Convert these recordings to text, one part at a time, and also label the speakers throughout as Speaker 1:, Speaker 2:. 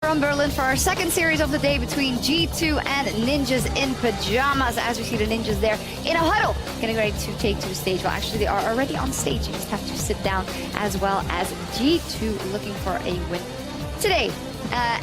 Speaker 1: from Berlin for our second series of the day between G2 and Ninjas in Pyjamas. As we see the Ninjas there in a huddle, getting ready to take to the stage. Well, actually, they are already on stage. You just have to sit down, as well as G2 looking for a win today.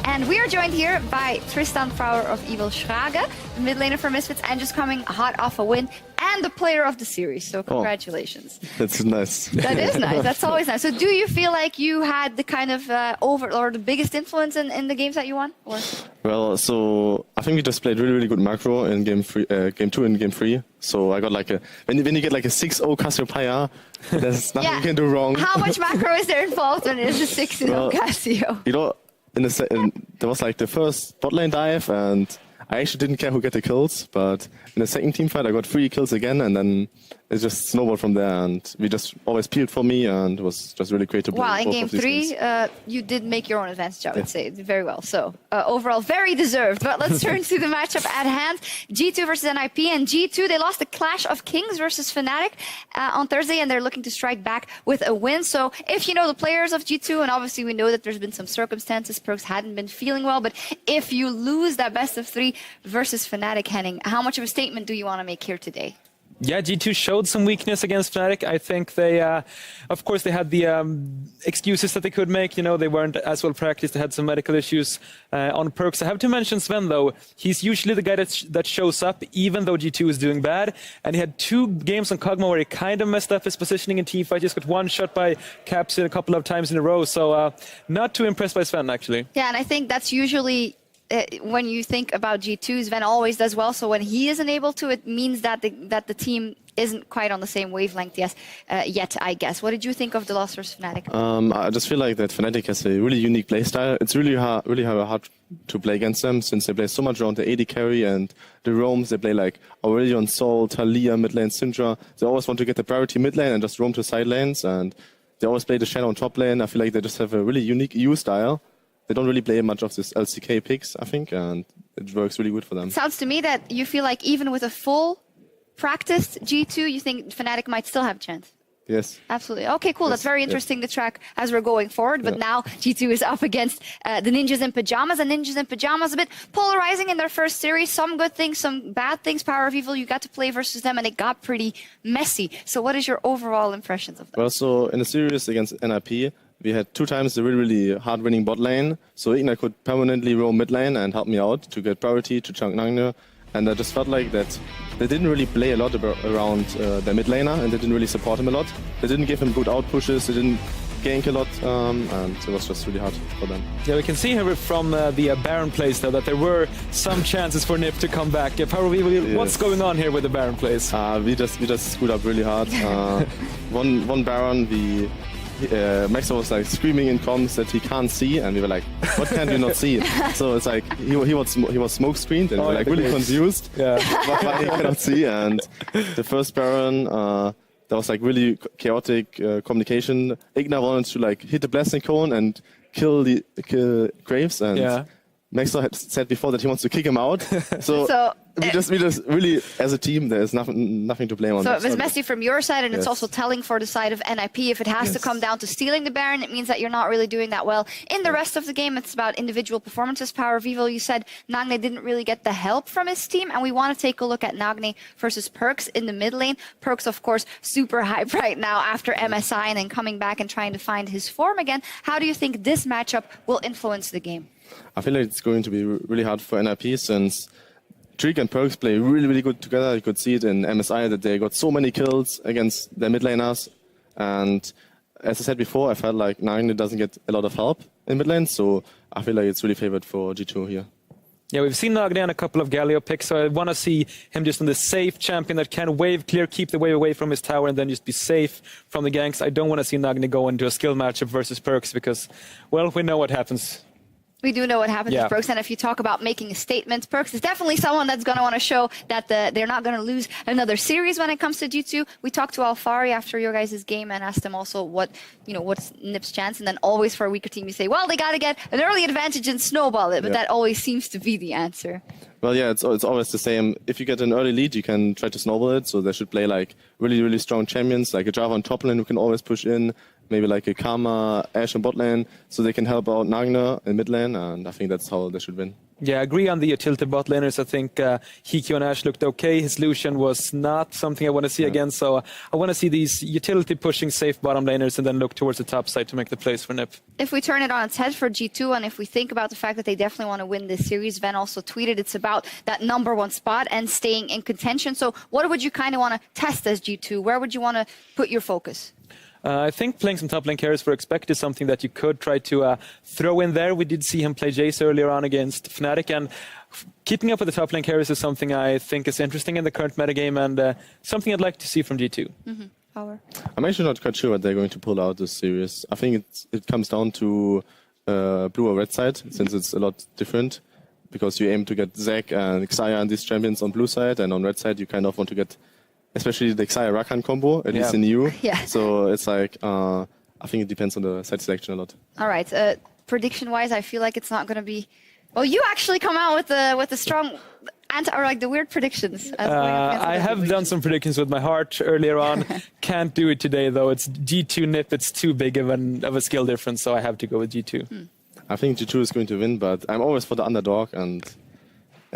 Speaker 1: And we are joined here by Tristan Frouwer of Evil Schrage, the mid laner for Misfits, and just coming hot off a win, and the player of the series. So congratulations.
Speaker 2: Oh, that's nice.
Speaker 1: That is nice. That's always nice. So do you feel like you had the kind of the biggest influence in the games that you won? Or?
Speaker 2: Well, so I think we just played really good macro in game 2 and game 3. So I got like when you get like a 6-0 Cassiopeia, there's nothing you can do wrong.
Speaker 1: How much macro is there involved when it is a 6-0 Cassio?
Speaker 2: You know, there was like the first bot lane dive, and I actually didn't care who got the kills, but in the second team fight I got 3 kills again, and then it just snowballed from there, and we just always peeled for me, and it was just really great to play.
Speaker 1: Well, in game 3, you did make your own advantage, I would say, very well. So overall, very deserved. But let's turn to the matchup at hand. G2 versus NiP, and G2, they lost the Clash of Kings versus Fnatic on Thursday, and they're looking to strike back with a win. So if you know the players of G2, and obviously we know that there's been some circumstances, Perks hadn't been feeling well, but if you lose that best of 3 versus Fnatic, Henning, how much of a statement do you want to make here today?
Speaker 3: Yeah, G2 showed some weakness against Fnatic. I think they, of course, they had the excuses that they could make. You know, they weren't as well practiced. They had some medical issues on Perks. I have to mention Sven, though. He's usually the guy that shows up, even though G2 is doing bad. And he had 2 games on Kog'Maw where he kind of messed up his positioning in teamfight. Just got 1 shot by Caps a couple of times in a row. So not too impressed by Sven, actually.
Speaker 1: Yeah, and I think that's usually... when you think about G2, Sven always does well. So when he isn't able to, it means that the team isn't quite on the same wavelength yet, I guess. What did you think of the loss versus Fnatic?
Speaker 2: I just feel like that Fnatic has a really unique playstyle. It's really hard to play against them, since they play so much around the AD carry and the roams. They play like Aurelion, Sol, Taliyah, mid lane, Syndra. They always want to get the priority mid lane and just roam to side lanes, and they always play the Shadow on top lane. I feel like they just have a really unique EU style. They don't really play much of this LCK picks, I think, and it works really good for them.
Speaker 1: Sounds to me that you feel like even with a full practiced G2, you think Fnatic might still have a chance.
Speaker 2: Yes.
Speaker 1: Absolutely. Okay, cool. That's very interesting to track as we're going forward. But now G2 is up against the Ninjas in Pyjamas. And Ninjas in Pyjamas a bit polarizing in their first series. Some good things, some bad things. Power of Evil, you got to play versus them, and it got pretty messy. So what is your overall impressions of them?
Speaker 2: Well, so in the series against NiP, we had 2 times the really hard winning bot lane. So Igna could permanently roam mid lane and help me out to get priority to chunk Nagne. And I just felt like that they didn't really play a lot around their mid laner, and they didn't really support him a lot. They didn't give him good out pushes, they didn't gank a lot, and it was just really hard for them.
Speaker 3: Yeah, we can see here from the Baron plays, though, that there were some chances for NiP to come back. Power of Evil, what's going on here with the Baron plays?
Speaker 2: We just screwed up really hard. One Baron, Max was like screaming in comms that he can't see, and we were like, what can you not see? So it's like he was smoke screened, and we were like really confused why he cannot see. And the first Baron, there was like really chaotic communication. Igna wanted to like hit the blasting cone and kill Graves, and Max had said before that he wants to kick him out. So we just really, as a team, there's nothing to blame on.
Speaker 1: So it was messy from your side, and it's also telling for the side of NiP. If it has to come down to stealing the Baron, it means that you're not really doing that well. In the rest of the game, it's about individual performances. Power of Evil, you said Nagne didn't really get the help from his team, and we want to take a look at Nagne versus Perks in the mid lane. Perks, of course, super hype right now after MSI and then coming back and trying to find his form again. How do you think this matchup will influence the game?
Speaker 2: I feel like it's going to be really hard for NiP, since Trick and Perks play really good together. You could see it in MSI that they got so many kills against their mid laners. And as I said before, I felt like Nagne doesn't get a lot of help in mid lane, so I feel like it's really favored for G2 here.
Speaker 3: Yeah, we've seen Nagne on a couple of Galio picks, so I want to see him just on the safe champion that can wave clear, keep the wave away from his tower, and then just be safe from the ganks. I don't want to see Nagne go into a skill matchup versus Perks because, well, we know what happens.
Speaker 1: We do know what happens with Perks, and if you talk about making a statement, Perks is definitely someone that's going to want to show that they're not going to lose another series when it comes to G2. We talked to Alfari after your guys' game and asked him also what's NiP's chance, and then always for a weaker team you say, well, they got to get an early advantage and snowball it, but that always seems to be the answer.
Speaker 2: Well, yeah, it's always the same. If you get an early lead, you can try to snowball it. So they should play like really strong champions, like a Java on top lane who can always push in, maybe like a Karma, Ashe in bot lane, so they can help out Nagna in mid lane, and I think that's how they should win.
Speaker 3: Yeah, I agree on the utility bot laners. I think Hikyo and Ashe looked okay. His Lucian was not something I want to see again, so I want to see these utility pushing safe bottom laners and then look towards the top side to make the plays for NiP.
Speaker 1: If we turn it on its head for G2, and if we think about the fact that they definitely want to win this series, Ven also tweeted it's about that #1 spot and staying in contention. So what would you kind of want to test as G2? Where would you want to put your focus?
Speaker 3: I think playing some top lane carries for Expect is something that you could try to throw in there. We did see him play Jace earlier on against Fnatic, and keeping up with the top lane carries is something I think is interesting in the current metagame and something I'd like to see from G2.
Speaker 1: Power.
Speaker 2: I'm actually not quite sure what they're going to pull out this series. I think it comes down to blue or red side, since it's a lot different, because you aim to get Zac and Xayah and these champions on blue side, and on red side you kind of want to get especially the Xayah Rakan combo, at least in EU.
Speaker 1: Yeah.
Speaker 2: So it's like, I think it depends on the side selection a lot.
Speaker 1: All right. Prediction-wise, I feel like it's not going to be... Well, you actually come out with the strong... or like the weird predictions.
Speaker 3: I have done some predictions with my heart earlier on. Can't do it today, though. It's G2 NiP. It's too big of a skill difference, so I have to go with G2.
Speaker 2: I think G2 is going to win, but I'm always for the underdog. And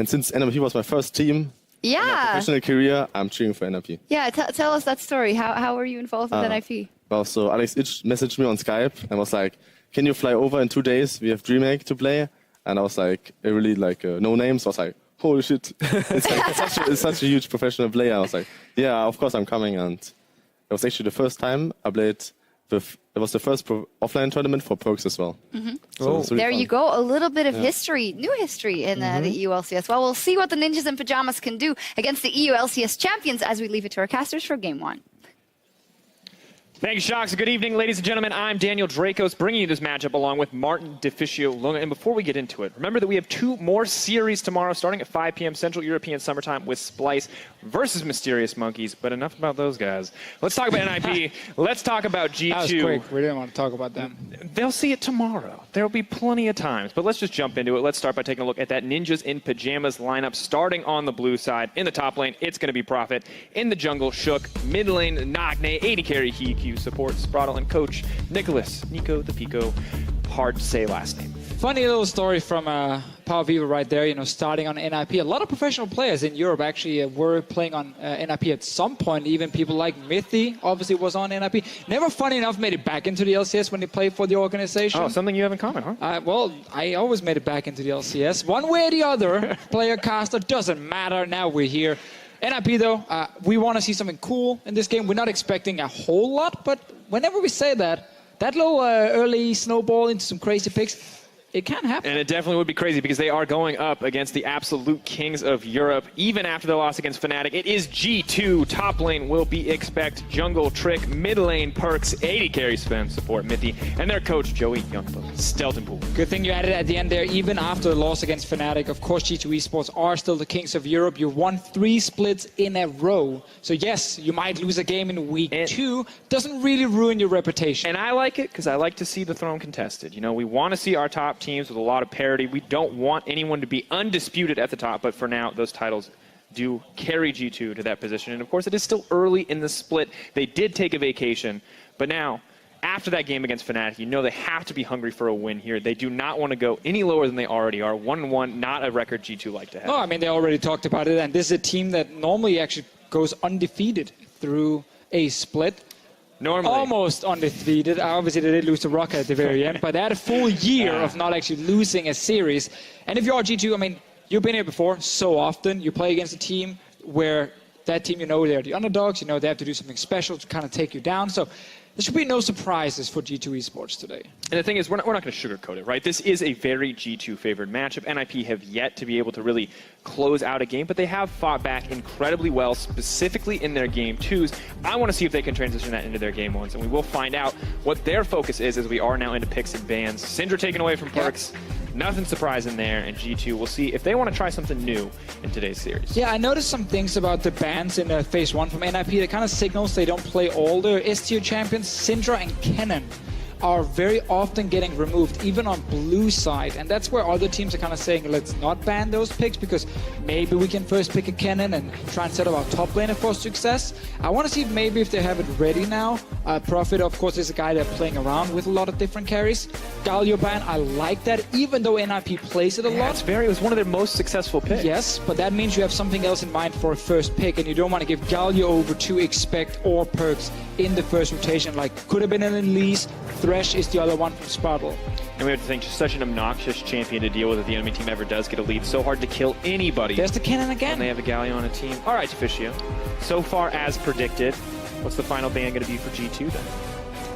Speaker 2: since NiP was my first team...
Speaker 1: Yeah.
Speaker 2: In my professional career, I'm cheering for NiP.
Speaker 1: Yeah, tell us that story. How were you involved with NiP?
Speaker 2: Well, so Alex Itch messaged me on Skype and was like, "Can you fly over in 2 days? We have DreamHack to play." And I was like, really like no names. I was like, "Holy shit!" It's such a huge professional player. I was like, "Yeah, of course I'm coming." And it was actually the first time I played. It was the first offline tournament for Perks as well. So really
Speaker 1: there
Speaker 2: fun.
Speaker 1: you go. A little bit of history, new history in the EU LCS. Well, we'll see what the Ninjas in Pyjamas can do against the EU LCS champions as we leave it to our casters for Game 1.
Speaker 4: Thank you, Shocks. Good evening, ladies and gentlemen. I'm Daniel Dracos, bringing you this matchup along with Martin Deficio Lunga. And before we get into it, remember that we have 2 more series tomorrow, starting at 5 p.m. Central European Summertime with Splice versus Mysterious Monkeys. But enough about those guys. Let's talk about NiP. Let's talk about G2.
Speaker 5: That was quick. We didn't want to talk about them.
Speaker 4: They'll see it tomorrow. There will be plenty of times. But let's just jump into it. Let's start by taking a look at that Ninjas in Pyjamas lineup, starting on the blue side. In the top lane, it's going to be Prophet. In the jungle, Shook. Mid lane, Nagne. AD carry, Hikyu. Support, Spraddle, and coach, Nico the Pico. Hard to say last name.
Speaker 5: Funny little story from Power Viva right there, starting on NiP. A lot of professional players in Europe actually were playing on NiP at some point. Even people like Mythy obviously was on NiP. Never, funny enough, made it back into the LCS when they played for the organization.
Speaker 4: Oh, something you have in common, huh?
Speaker 5: Well, I always made it back into the LCS. One way or the other, player, caster, doesn't matter. Now we're here. NiP, though, we want to see something cool in this game. We're not expecting a whole lot, but whenever we say that little early snowball into some crazy picks, it can happen.
Speaker 4: And it definitely would be crazy because they are going up against the absolute kings of Europe. Even after their loss against Fnatic, it is G2. Top lane will be Expect, jungle Trick, mid lane Perks, 80 carry Sven, support Mythy, and their coach Joey Youngbuck, Steltenpool.
Speaker 5: Good thing you added at the end there. Even after the loss against Fnatic, of course G2 Esports are still the kings of Europe. You won 3 splits in a row. So yes, you might lose a game in week 2. Doesn't really ruin your reputation.
Speaker 4: And I like it because I like to see the throne contested. We want to see our top teams with a lot of parity. We don't want anyone to be undisputed at the top, but for now, those titles do carry G2 to that position. And of course, it is still early in the split. They did take a vacation, but now, after that game against Fnatic, they have to be hungry for a win here. They do not want to go any lower than they already are. 1-1, not a record G2 like to have.
Speaker 5: No, I mean, they already talked about it, and this is a team that normally actually goes undefeated through a split.
Speaker 4: Normally.
Speaker 5: Almost undefeated. Obviously, they did lose to Rocket at the very end, but they had a full year of not actually losing a series. And if you are G2, I mean, you've been here before so often. You play against a team where that team, they're the underdogs. They have to do something special to kind of take you down. So there should be no surprises for G2 Esports today.
Speaker 4: And the thing is, we're not going to sugarcoat it, right? This is a very G2 favored matchup. NiP have yet to be able to really close out a game, but they have fought back incredibly well, specifically in their game 2s. I want to see if they can transition that into their game 1s, and we will find out what their focus is as we are now into picks and bans. Syndra taken away from Perks. Yep. Nothing surprising there, and G2, we'll see if they want to try something new in today's series.
Speaker 5: Yeah, I noticed some things about the bans in Phase 1 from NiP that kind of signals they don't play all their S-tier champions. Syndra and Kennen are very often getting removed, even on blue side, and that's where other teams are kind of saying, let's not ban those picks, because maybe we can first pick a Kennen and try and set up our top laner for success. I want to see if maybe if they have it ready now, Prophet, of course, is a guy that's playing around with a lot of different carries. Galio ban, I like that, even though NiP plays it a lot.
Speaker 4: It was one of their most successful picks.
Speaker 5: Yes, but that means you have something else in mind for a first pick, and you don't want to give Galio over to Expect or Perks in the first rotation. Like, could have been an Elise. Thresh is the other one from Spartle.
Speaker 4: And we have to think, just such an obnoxious champion to deal with if the enemy team ever does get a lead. So hard to kill anybody.
Speaker 5: There's the cannon again.
Speaker 4: And they have a Galio on a team. All right, Officio. So far as predicted, what's the final ban going to be for G2 then?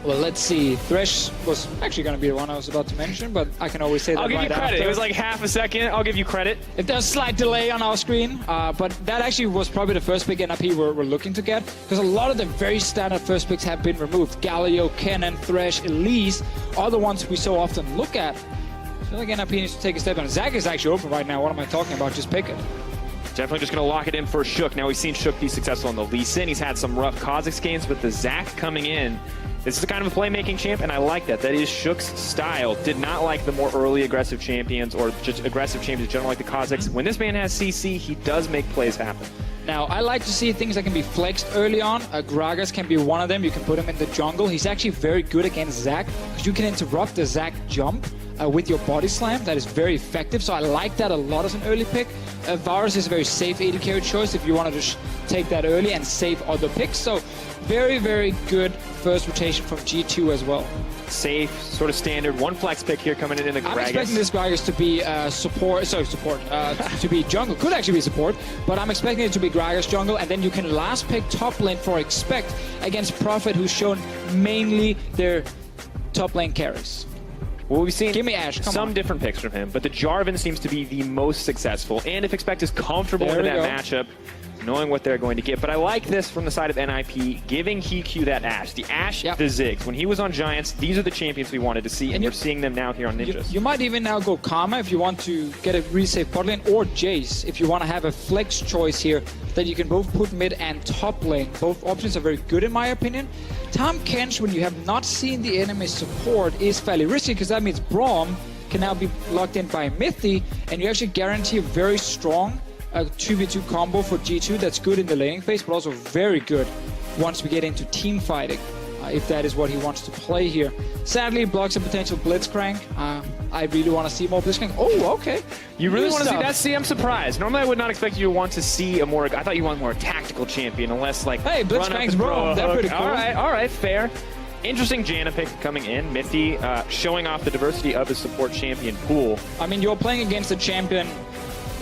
Speaker 5: Well, let's see. Thresh was actually going to be the one I was about to mention, but I can always say that
Speaker 4: I'll give
Speaker 5: right
Speaker 4: you credit.
Speaker 5: after.
Speaker 4: It was like half a second. I'll give you credit.
Speaker 5: If there's a slight delay on our screen, but that actually was probably the first pick NiP we're looking to get, because a lot of the very standard first picks have been removed. Galio, Cannon, Thresh, Elise are the ones we so often look at. I feel like NiP needs to take a step on. Zac is actually open right now. What am I talking about? Just pick it.
Speaker 4: Definitely just going to lock it in for Shook. Now, we've seen Shook be successful on the Lee Sin. He's had some rough Kha'Zix games, but the Zac coming in, this is the kind of a playmaking champ, and I like that. That is Shook's style. Did not like the more early aggressive champions or just aggressive champions in general like the Kha'Zix. When this man has CC, he does make plays happen.
Speaker 5: Now, I like to see things that can be flexed early on. Gragas can be one of them. You can put him in the jungle. He's actually very good against Zac, because you can interrupt the Zac jump with your body slam. That is very effective, so I like that a lot as an early pick. Varus is a very safe AD carry choice if you want to just take that early and save other picks. So very, very good first rotation from G2 as well.
Speaker 4: Safe, sort of standard. One flex pick here coming in the Gragas.
Speaker 5: I'm expecting this Gragas to be to be jungle. Could actually be support, but I'm expecting it to be Gragas jungle, and then you can last pick top lane for Expect against Prophet, who's shown mainly their top lane carries.
Speaker 4: Well, we've seen
Speaker 5: Give me Ashe,
Speaker 4: some different picks from him, but the Jarvan seems to be the most successful. And if Expect is comfortable
Speaker 5: There
Speaker 4: in
Speaker 5: we
Speaker 4: that
Speaker 5: go.
Speaker 4: matchup, knowing what they're going to get. But I like this from the side of NiP, giving Hikyu that Ashe. The Ashe,
Speaker 5: Yep.
Speaker 4: the Ziggs. When he was on Giants, these are the champions we wanted to see, and you're seeing them now here on Ninjas.
Speaker 5: You might even now go Karma if you want to get a really safe bot lane, or Jace if you want to have a flex choice here that you can both put mid and top lane. Both options are very good in my opinion. Tahm Kench, when you have not seen the enemy support, is fairly risky, because that means Braum can now be locked in by Mythi, and you actually guarantee a very strong 2v2 combo for G2 that's good in the laning phase, but also very good once we get into team fighting, if that is what he wants to play here. Sadly, blocks a potential Blitzcrank. I really want to see more Blitzcrank. Oh, okay.
Speaker 4: You really want to see
Speaker 5: stuff.
Speaker 4: that? See, I'm surprised. Normally, I would not expect you to want to see a more. I thought you want more tactical champion, unless like.
Speaker 5: Hey,
Speaker 4: run up
Speaker 5: Blitzcrank's
Speaker 4: and throw
Speaker 5: Braum.
Speaker 4: a
Speaker 5: They're
Speaker 4: hook.
Speaker 5: pretty cool.
Speaker 4: All right, fair. Interesting Janna pick coming in. Mythi showing off the diversity of his support champion pool.
Speaker 5: I mean, you're playing against a champion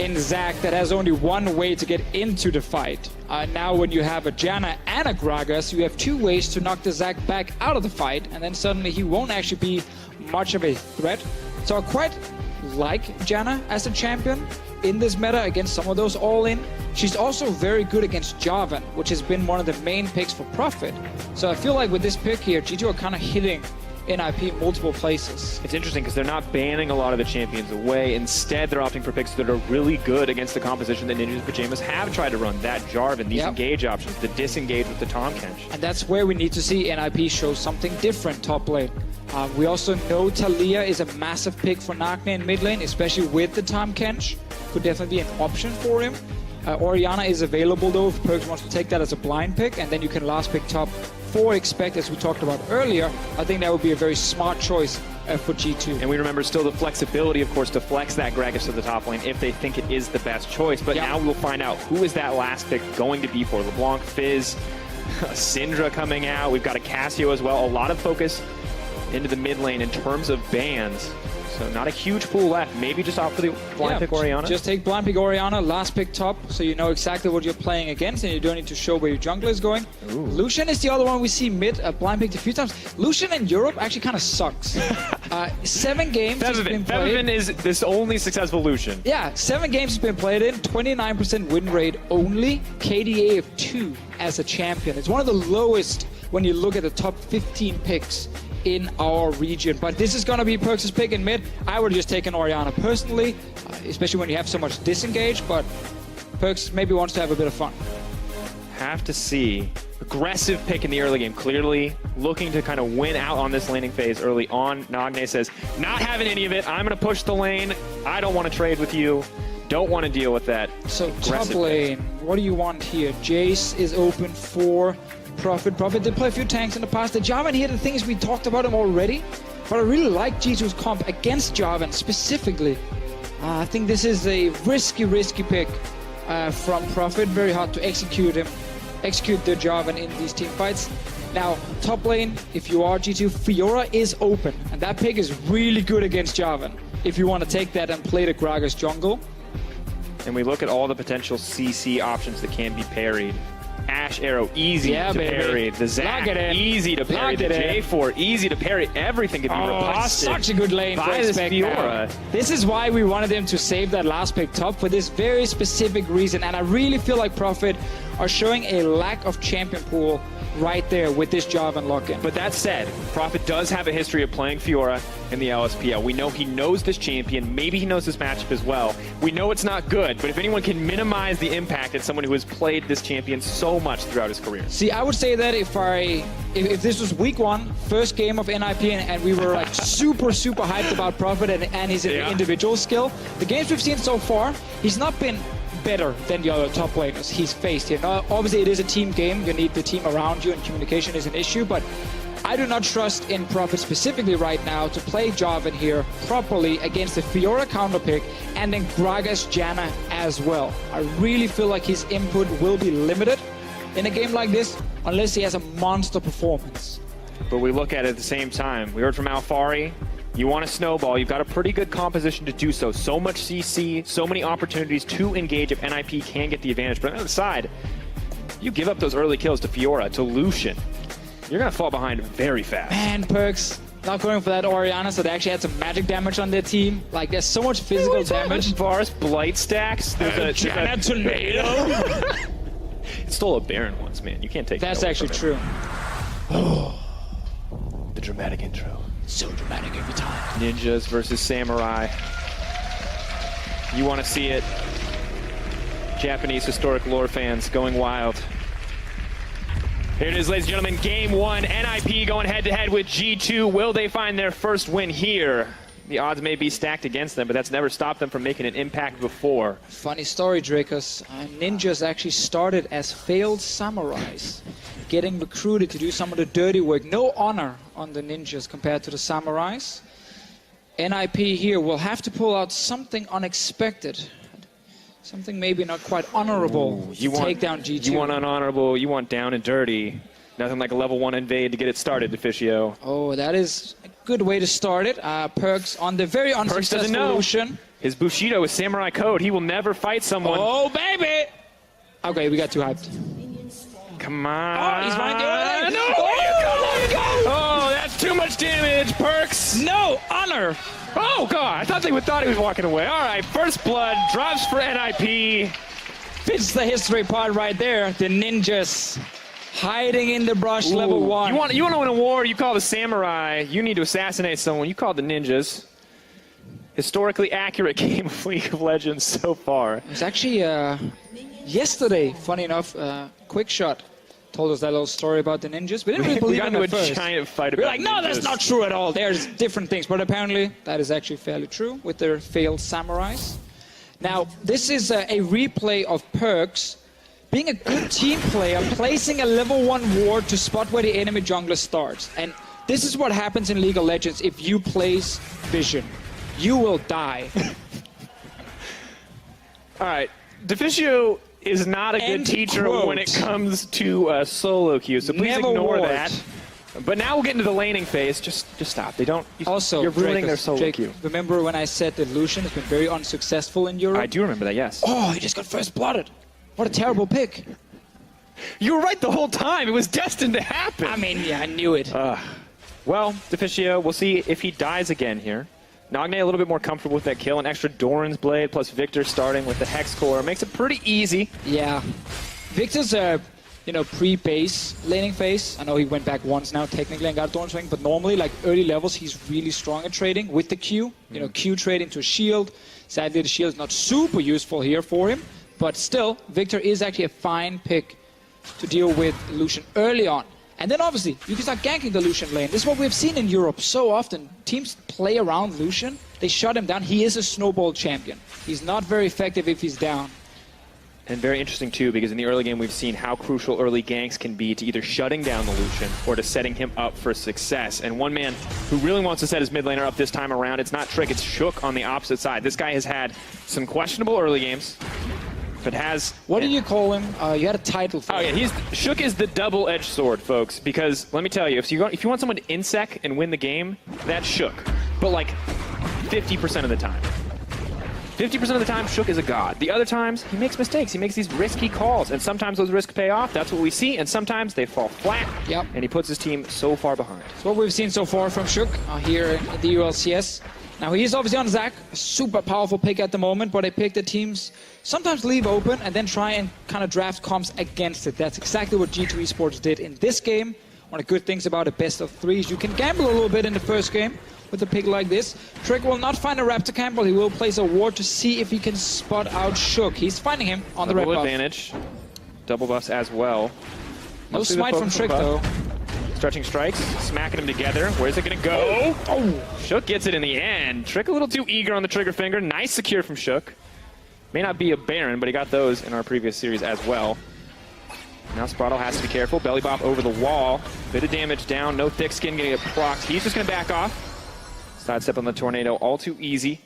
Speaker 5: in Zac that has only one way to get into the fight. Now when you have a Janna and a Gragas, you have two ways to knock the Zac back out of the fight, and then suddenly he won't actually be much of a threat. So I quite like Janna as a champion in this meta against some of those all-in. She's also very good against Jarvan, which has been one of the main picks for Prophet. So I feel like with this pick here, G2 are kind of hitting NiP multiple places.
Speaker 4: It's interesting because they're not banning a lot of the champions away. Instead, they're opting for picks that are really good against the composition that Ninjas and Pyjamas have tried to run. That Jarvan, these engage options, the disengage with the Tahm Kench.
Speaker 5: And that's where we need to see NiP show something different top lane. We also know Taliyah is a massive pick for Nagne in mid lane, especially with the Tahm Kench. Could definitely be an option for him. Orianna is available though if Perks wants to take that as a blind pick, and then you can last pick top for Expect, as we talked about earlier. I think that would be a very smart choice for G2.
Speaker 4: And we remember still the flexibility, of course, to flex that Gragas to the top lane if they think it is the best choice. But now we'll find out who is that last pick going to be for. LeBlanc, Fizz, Syndra coming out. We've got a Cassio as well. A lot of focus into the mid lane in terms of bans. So not a huge pool left. Maybe just opt for the blind pick Orianna.
Speaker 5: Just take blind pick Orianna, last pick top, so you know exactly what you're playing against, and you don't need to show where your jungler is going. Ooh. Lucian is the other one we see mid, blind picked a few times. Lucian in Europe actually kind of sucks. 7 games he's been played.
Speaker 4: Febiven is this only successful Lucian.
Speaker 5: Yeah, 7 games he's been played in, 29% win rate only, KDA of 2 as a champion. It's one of the lowest when you look at the top 15 picks in our region. But this is going to be Perks' pick in mid. I would just take an Orianna personally, especially when you have so much disengage, but Perks maybe wants to have a bit of fun.
Speaker 4: Have to see. Aggressive pick in the early game. Clearly looking to kind of win out on this laning phase early on. Nagne says, not having any of it. I'm going to push the lane. I don't want to trade with you. Don't want to deal with that.
Speaker 5: So top lane, what do you want here? Jace is open for Profit. Profit did play a few tanks in the past. The Jarvan here, the thing is we talked about him already, but I really like G2's comp against Jarvan specifically. I think this is a risky pick from Profit. Very hard to execute the Jarvan in these team fights. Now, top lane, if you are G2, Fiora is open, and that pick is really good against Jarvan if you want to take that and play the Gragas jungle.
Speaker 4: And we look at all the potential CC options that can be parried. Ashe Arrow, easy to parry. The Zac, easy to parry. The J4, easy to parry. Everything can be riposted.
Speaker 5: Such a good lane
Speaker 4: by this Fiora.
Speaker 5: This is why we wanted him to save that last pick top for this very specific reason. And I really feel like Profit are showing a lack of champion pool right there with this Jarvan lock-in.
Speaker 4: But that said, Profit does have a history of playing Fiora in the LSPL. We know he knows this champion. Maybe he knows this matchup as well. We know it's not good, but if anyone can minimize the impact, it's someone who has played this champion so much throughout his career.
Speaker 5: See, I would say that if this was week 1, first game of NiP, and we were like super hyped about Profit and his individual skill, the games we've seen so far, he's not been better than the other top laners he's faced here. Now, obviously, it is a team game. You need the team around you, and communication is an issue, but I do not trust in Profit specifically right now to play Jarvan here properly against the Fiora counter pick and then Gragas Janna as well. I really feel like his input will be limited in a game like this unless he has a monster performance.
Speaker 4: But we look at it at the same time. We heard from Alfari. You want to snowball, you've got a pretty good composition to do so. So much CC, so many opportunities to engage if NiP can get the advantage. But on the other side, you give up those early kills to Fiora, to Lucian, you're going to fall behind very fast.
Speaker 5: Man, Perks not going for that Orianna, so they actually had some magic damage on their team. Like, there's so much physical damage.
Speaker 4: Bars, blight stacks. There's a
Speaker 5: tornado.
Speaker 4: It stole a Baron once, man. You can't take
Speaker 5: that. That's actually true.
Speaker 4: The dramatic intro.
Speaker 5: So dramatic every time.
Speaker 4: Ninjas versus Samurai. You want to see it. Japanese historic lore fans going wild. Here it is, ladies and gentlemen. Game 1. NiP going head-to-head with G2. Will they find their first win here? The odds may be stacked against them, but that's never stopped them from making an impact before.
Speaker 5: Funny story, Dracos. Ninjas actually started as failed samurais, getting recruited to do some of the dirty work. No honor on the ninjas compared to the samurais. NiP here will have to pull out something unexpected. Something maybe not quite honorable to take down G2.
Speaker 4: You want unhonorable, you want down and dirty. Nothing like a level 1 invade to get it started, Deficio.
Speaker 5: Oh, that is a good way to start it. Perks on the very unsuccessful Lucian.
Speaker 4: His Bushido is Samurai Code. He will never fight someone.
Speaker 5: Oh, baby! Okay, we got too hyped.
Speaker 4: Come on.
Speaker 5: Oh, he's right there.
Speaker 4: No! Oh, that's too much damage, Perks.
Speaker 5: No, honor.
Speaker 4: Oh, God. I thought they thought he was walking away. All right, first blood drops for NiP.
Speaker 5: Fits the history part right there. The ninjas hiding in the brush. Ooh. Level 1.
Speaker 4: You want to win a war, you call the samurai. You need to assassinate someone, you call the ninjas. Historically accurate game of League of Legends so far.
Speaker 5: It was actually yesterday, funny enough, Quick Shot told us that little story about the ninjas. We didn't really believe it at first.
Speaker 4: We got into a giant fight about
Speaker 5: We're like, no,
Speaker 4: ninjas.
Speaker 5: That's not true at all. There's different things. But apparently, that is actually fairly true with their failed samurais. Now, this is a replay of Perks being a good team player, placing a level 1 ward to spot where the enemy jungler starts. And this is what happens in League of Legends if you place Vision. You will die.
Speaker 4: All right. Deficio is not a good teacher when it comes to solo queue, so please ignore that. But now we'll get into the laning phase. Just stop. They don't.
Speaker 5: Also,
Speaker 4: you're ruining their solo queue.
Speaker 5: Remember when I said that Lucian has been very unsuccessful in Europe?
Speaker 4: I do remember that. Yes.
Speaker 5: Oh, he just got first blooded. What a terrible pick.
Speaker 4: You were right the whole time. It was destined to happen.
Speaker 5: I mean, yeah, I knew it.
Speaker 4: Well, Deficio, we'll see if he dies again here. Nagne a little bit more comfortable with that kill. An extra Doran's Blade plus Victor starting with the Hex Core makes it pretty easy.
Speaker 5: Yeah. Victor's pre-base laning phase. I know he went back once now technically and got Doran's Ring, but normally, like early levels, he's really strong at trading with the Q. Q trade into a shield. Sadly, the shield is not super useful here for him, but still, Victor is actually a fine pick to deal with Lucian early on. And then obviously, you can start ganking the Lucian lane. This is what we've seen in Europe so often. Teams play around Lucian, they shut him down. He is a snowball champion. He's not very effective if he's down.
Speaker 4: And very interesting, too, because in the early game, we've seen how crucial early ganks can be to either shutting down the Lucian or to setting him up for success. And one man who really wants to set his mid laner up this time around, it's not Trick, it's Shook on the opposite side. This guy has had some questionable early games, but has...
Speaker 5: What did you call him? You had a title for him.
Speaker 4: Oh, yeah, Shook is the double-edged sword, folks, because let me tell you, if you want someone to insec and win the game, that's Shook. But like 50% of the time. 50% of the time, Shook is a god. The other times, he makes mistakes. He makes these risky calls, and sometimes those risks pay off. That's what we see, and sometimes they fall flat, and he puts his team so far behind.
Speaker 5: That's what we've seen so far from Shook here in the LCS. Now, he is obviously on Zac, a super powerful pick at the moment, but a pick that teams sometimes leave open and then try and kind of draft comps against it. That's exactly what G2 Esports did in this game. One of the good things about a best of three is you can gamble a little bit in the first game with a pick like this. Trick will not find a Raptor camp, but he will place a ward to see if he can spot out Shook. He's finding him on the red buff.
Speaker 4: Advantage. Double buffs as well.
Speaker 5: No smite from Trick, though.
Speaker 4: Stretching strikes, smacking them together. Where's it going to go? Oh, Shook gets it in the end. Trick a little too eager on the trigger finger. Nice secure from Shook. May not be a Baron, but he got those in our previous series as well. Now Sprotle has to be careful. Belly bop over the wall. Bit of damage down. No thick skin going to get procced. He's just going to back off. Sidestep on the tornado. All too easy.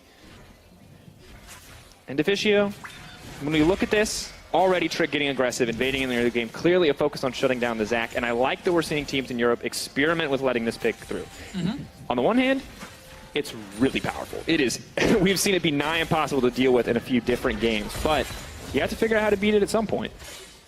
Speaker 4: And Deficio, when we look at this, already Trick getting aggressive, invading in the early game. Clearly a focus on shutting down the Zac. And I like that we're seeing teams in Europe experiment with letting this pick through. On the one hand, it's really powerful. It is. We've seen it be nigh impossible to deal with in a few different games. But you have to figure out how to beat it at some point.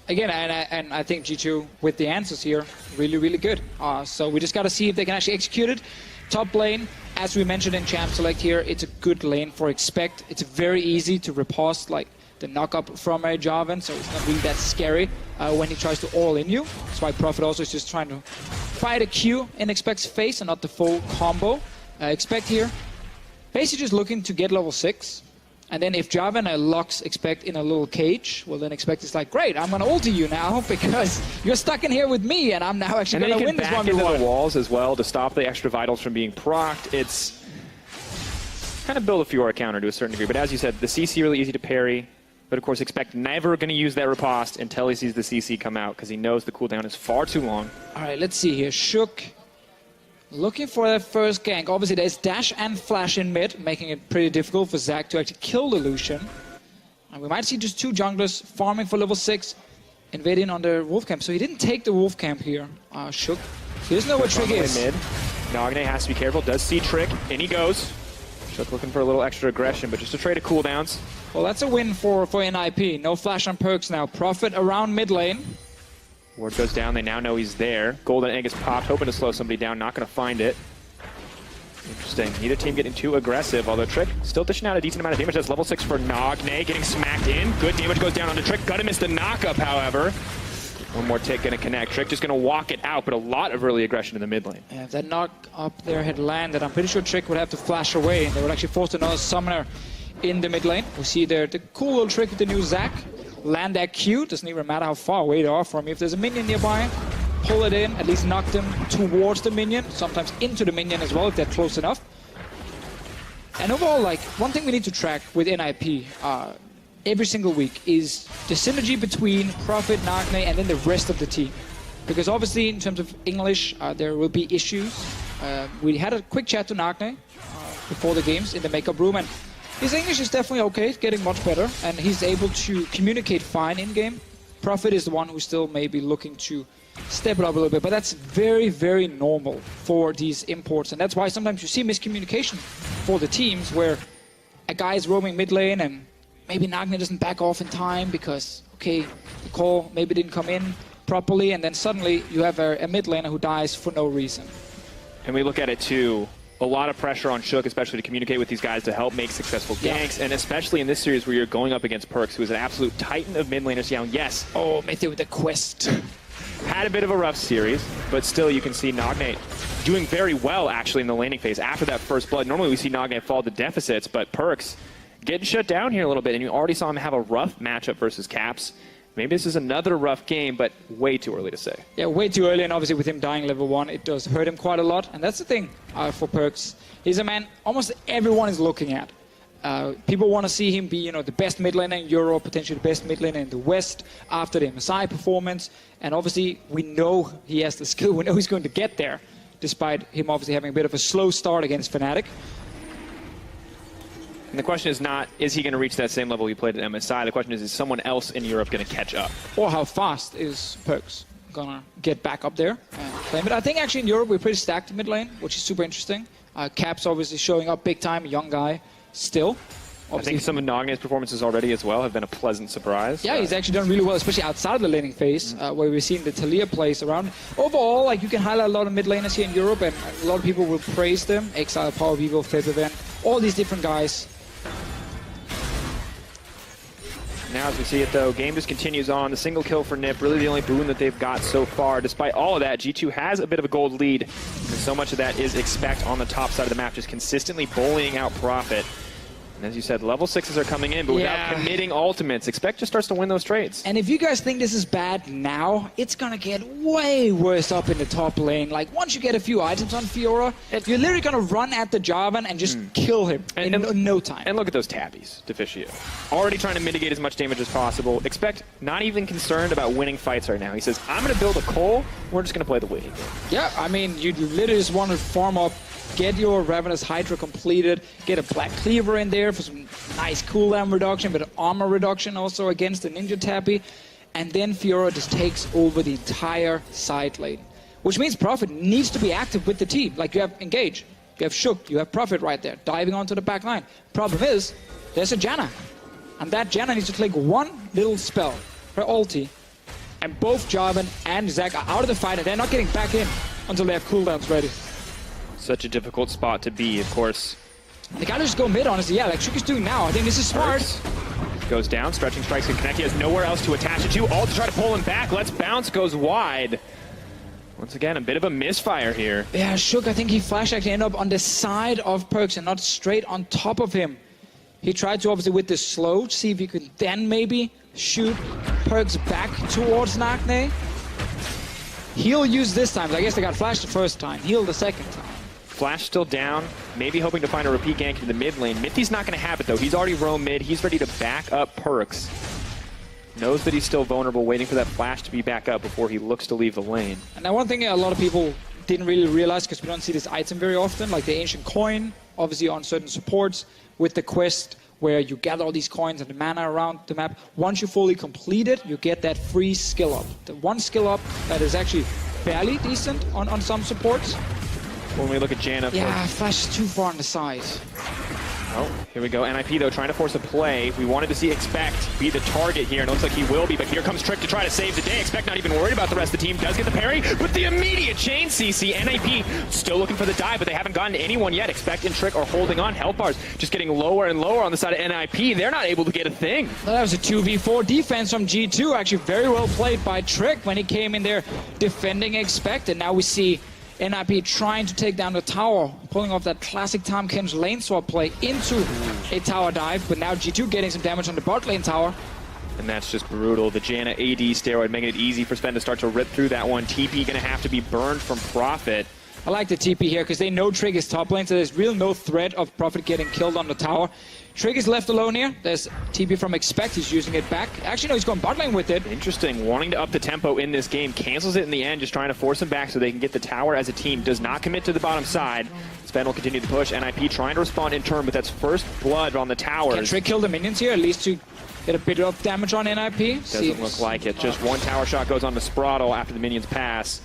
Speaker 5: Again, and I think G2, with the answers here, really, really good. So we just got to see if they can actually execute it. Top lane, as we mentioned in Champ Select here, it's a good lane for Expect. It's very easy to riposte like the knock-up from a Jarvan, so it's not really that scary when he tries to all-in you. That's why Prophet also is just trying to fight a Q in Expect's face and not the full combo. Expect here, basically just looking to get level 6. And then if Jarvan locks Expect in a little cage, well then Expect is like, great, I'm going to ulti you now because you're stuck in here with me and I'm now actually going to win this 1v1.
Speaker 4: And then he can back into the walls as well to stop the extra vitals from being procced. It's kind of build a Fiora counter to a certain degree. But as you said, the CC really easy to parry. But of course, Expect never going to use that riposte until he sees the CC come out because he knows the cooldown is far too long.
Speaker 5: All right, let's see here. Shook looking for that first gank. Obviously, there's dash and flash in mid, making it pretty difficult for Zac to actually kill the Lucian. And we might see just two junglers farming for level 6, invading on the Wolf camp. So he didn't take the Wolf camp here, Shook. He doesn't know what Trick is.
Speaker 4: Mid. Nagne has to be careful, does see Trick, in he goes. Shook looking for a little extra aggression, but just a trade of cooldowns.
Speaker 5: Well, that's a win for NiP. No flash on perks now. Prophet around mid lane.
Speaker 4: Ward goes down, they now know he's there. Golden egg is popped, hoping to slow somebody down, not going to find it. Interesting, neither team getting too aggressive, although Trick still dishing out a decent amount of damage. That's level 6 for Nagne, getting smacked in. Good damage goes down onto Trick, gonna miss the knockup, however. One more tick gonna connect. Trick just gonna walk it out, but a lot of early aggression in the mid lane.
Speaker 5: Yeah, if that knock up there had landed, I'm pretty sure Trick would have to flash away, and they would actually force another summoner in the mid lane. We see there the cool little trick with the new Zac. Land that Q, doesn't even matter how far away they are from you. If there's a minion nearby, pull it in, at least knock them towards the minion, sometimes into the minion as well if they're close enough. And overall, like, one thing we need to track with NiP every single week is the synergy between Prophet, Nagne, and then the rest of the team. Because obviously, in terms of English, there will be issues. We had a quick chat to Nagne before the games in the makeup room, and his English is definitely okay, it's getting much better, and he's able to communicate fine in-game. Prophet is the one who's still maybe looking to step it up a little bit, but that's very, very normal for these imports, and that's why sometimes you see miscommunication for the teams where a guy is roaming mid lane and maybe Nagne doesn't back off in time because, okay, the call maybe didn't come in properly, and then suddenly you have a mid laner who dies for no reason.
Speaker 4: And we look at it too. A lot of pressure on Shook, especially to communicate with these guys to help make successful ganks, and especially in this series where you're going up against Perks, who is an absolute titan of mid laners. Yes.
Speaker 5: Oh, Matthew with the quest.
Speaker 4: Had a bit of a rough series, but still you can see Nagne doing very well actually in the laning phase after that first blood. Normally we see Nagne fall to deficits, but Perks getting shut down here a little bit, and you already saw him have a rough matchup versus Caps. Maybe this is another rough game, but way too early to say.
Speaker 5: Yeah, way too early, and obviously with him dying level 1, it does hurt him quite a lot. And that's the thing for Perks. He's a man almost everyone is looking at. People want to see him be, the best mid laner in Europe, potentially the best mid laner in the West after the MSI performance. And obviously, we know he has the skill. We know he's going to get there, despite him obviously having a bit of a slow start against Fnatic.
Speaker 4: And the question is not, is he going to reach that same level he played at MSI? The question is someone else in Europe going to catch up?
Speaker 5: Or how fast is Perks going to get back up there and claim it? I think actually in Europe we're pretty stacked mid lane, which is super interesting. Cap's obviously showing up big time, young guy still.
Speaker 4: I think some of Nagne's performances already as well have been a pleasant surprise.
Speaker 5: Yeah, he's actually done really well, especially outside of the laning phase, where we've seen the Talia plays around. Overall, like, you can highlight a lot of mid laners here in Europe, and a lot of people will praise them. Exile, Power Vivo, Febiven, all these different guys.
Speaker 4: Now as we see it though, game just continues on. The single kill for NiP, really the only boon that they've got so far. Despite all of that, G2 has a bit of a gold lead, and so much of that is expect on the top side of the map, just consistently bullying out Profit. And as you said, level 6s are coming in, but without committing ultimates. Expect just starts to win those trades.
Speaker 5: And if you guys think this is bad now, it's going to get way worse up in the top lane. Like, once you get a few items on Fiora, you're literally going to run at the Jarvan and just kill him in no time.
Speaker 4: And look at those tabbies, Deficio. Already trying to mitigate as much damage as possible. Expect not even concerned about winning fights right now. He says, I'm going to build a Cole, we're just going to play the waiting game.
Speaker 5: Yeah, I mean, you literally just want to farm up, get your Ravenous Hydra completed, get a Black Cleaver in there for some nice cooldown reduction, but armor reduction also against the Ninja Tappy, and then Fiora just takes over the entire side lane. Which means Prophet needs to be active with the team. Like, you have Engage, you have Shook, you have Prophet right there, diving onto the back line. Problem is, there's a Janna, and that Janna needs to click one little spell, her ulti, and both Jarvan and Zac are out of the fight, and they're not getting back in until they have cooldowns ready.
Speaker 4: Such a difficult spot to be, of course.
Speaker 5: They gotta just go mid, honestly. Yeah, like Shook is doing now. I think this is smart.
Speaker 4: Goes down, stretching strikes can connect. He has nowhere else to attach it to. All to try to pull him back. Let's bounce, goes wide. Once again, a bit of a misfire here.
Speaker 5: Yeah, Shook, I think he flash actually ended up on the side of Perks and not straight on top of him. He tried to, obviously, with the slow, see if he could then maybe shoot Perks back towards Nagne. He'll use this time. I guess they got flashed the first time. Heal the second time.
Speaker 4: Flash still down, maybe hoping to find a repeat gank in the mid lane. Mithy's not going to have it, though. He's already roamed mid. He's ready to back up Perks. Knows that he's still vulnerable, waiting for that flash to be back up before he looks to leave the lane.
Speaker 5: And now one thing a lot of people didn't really realize, because we don't see this item very often, like the Ancient Coin, obviously on certain supports, with the quest where you gather all these coins and the mana around the map. Once you fully complete it, you get that free skill up. The one skill up that is actually fairly decent on some supports.
Speaker 4: When we look at Janna.
Speaker 5: Yeah, flash is too far on the side.
Speaker 4: Oh, here we go. NiP, though, trying to force a play. We wanted to see Expect be the target here, and it looks like he will be, but here comes Trick to try to save the day. Expect not even worried about the rest of the team. Does get the parry, but the immediate chain CC. NiP still looking for the dive, but they haven't gotten to anyone yet. Expect and Trick are holding on. Health bars just getting lower and lower on the side of NiP. They're not able to get a thing.
Speaker 5: That was a 2v4 defense from G2. Actually very well played by Trick when he came in there defending Expect, and now we see NiP trying to take down the tower, pulling off that classic Tom Kim's lane swap play into a tower dive, but now G2 getting some damage on the bot lane tower.
Speaker 4: And that's just brutal. The Janna AD steroid making it easy for Sven to start to rip through that one. TP gonna have to be burned from Profit.
Speaker 5: I like the TP here because they know Trig is top lane, so there's real no threat of Profit getting killed on the tower. Trig is left alone here. There's TP from Expect. He's using it back. Actually, no, he's going bot lane with it.
Speaker 4: Interesting. Wanting to up the tempo in this game. Cancels it in the end, just trying to force him back so they can get the tower as a team. Does not commit to the bottom side. Sven will continue to push. NiP trying to respond in turn, but that's first blood on the towers.
Speaker 5: Can Trig kill the minions here, at least to get a bit of damage on NiP?
Speaker 4: Doesn't look like it. Just one tower shot goes on to Spraddle after the minions pass.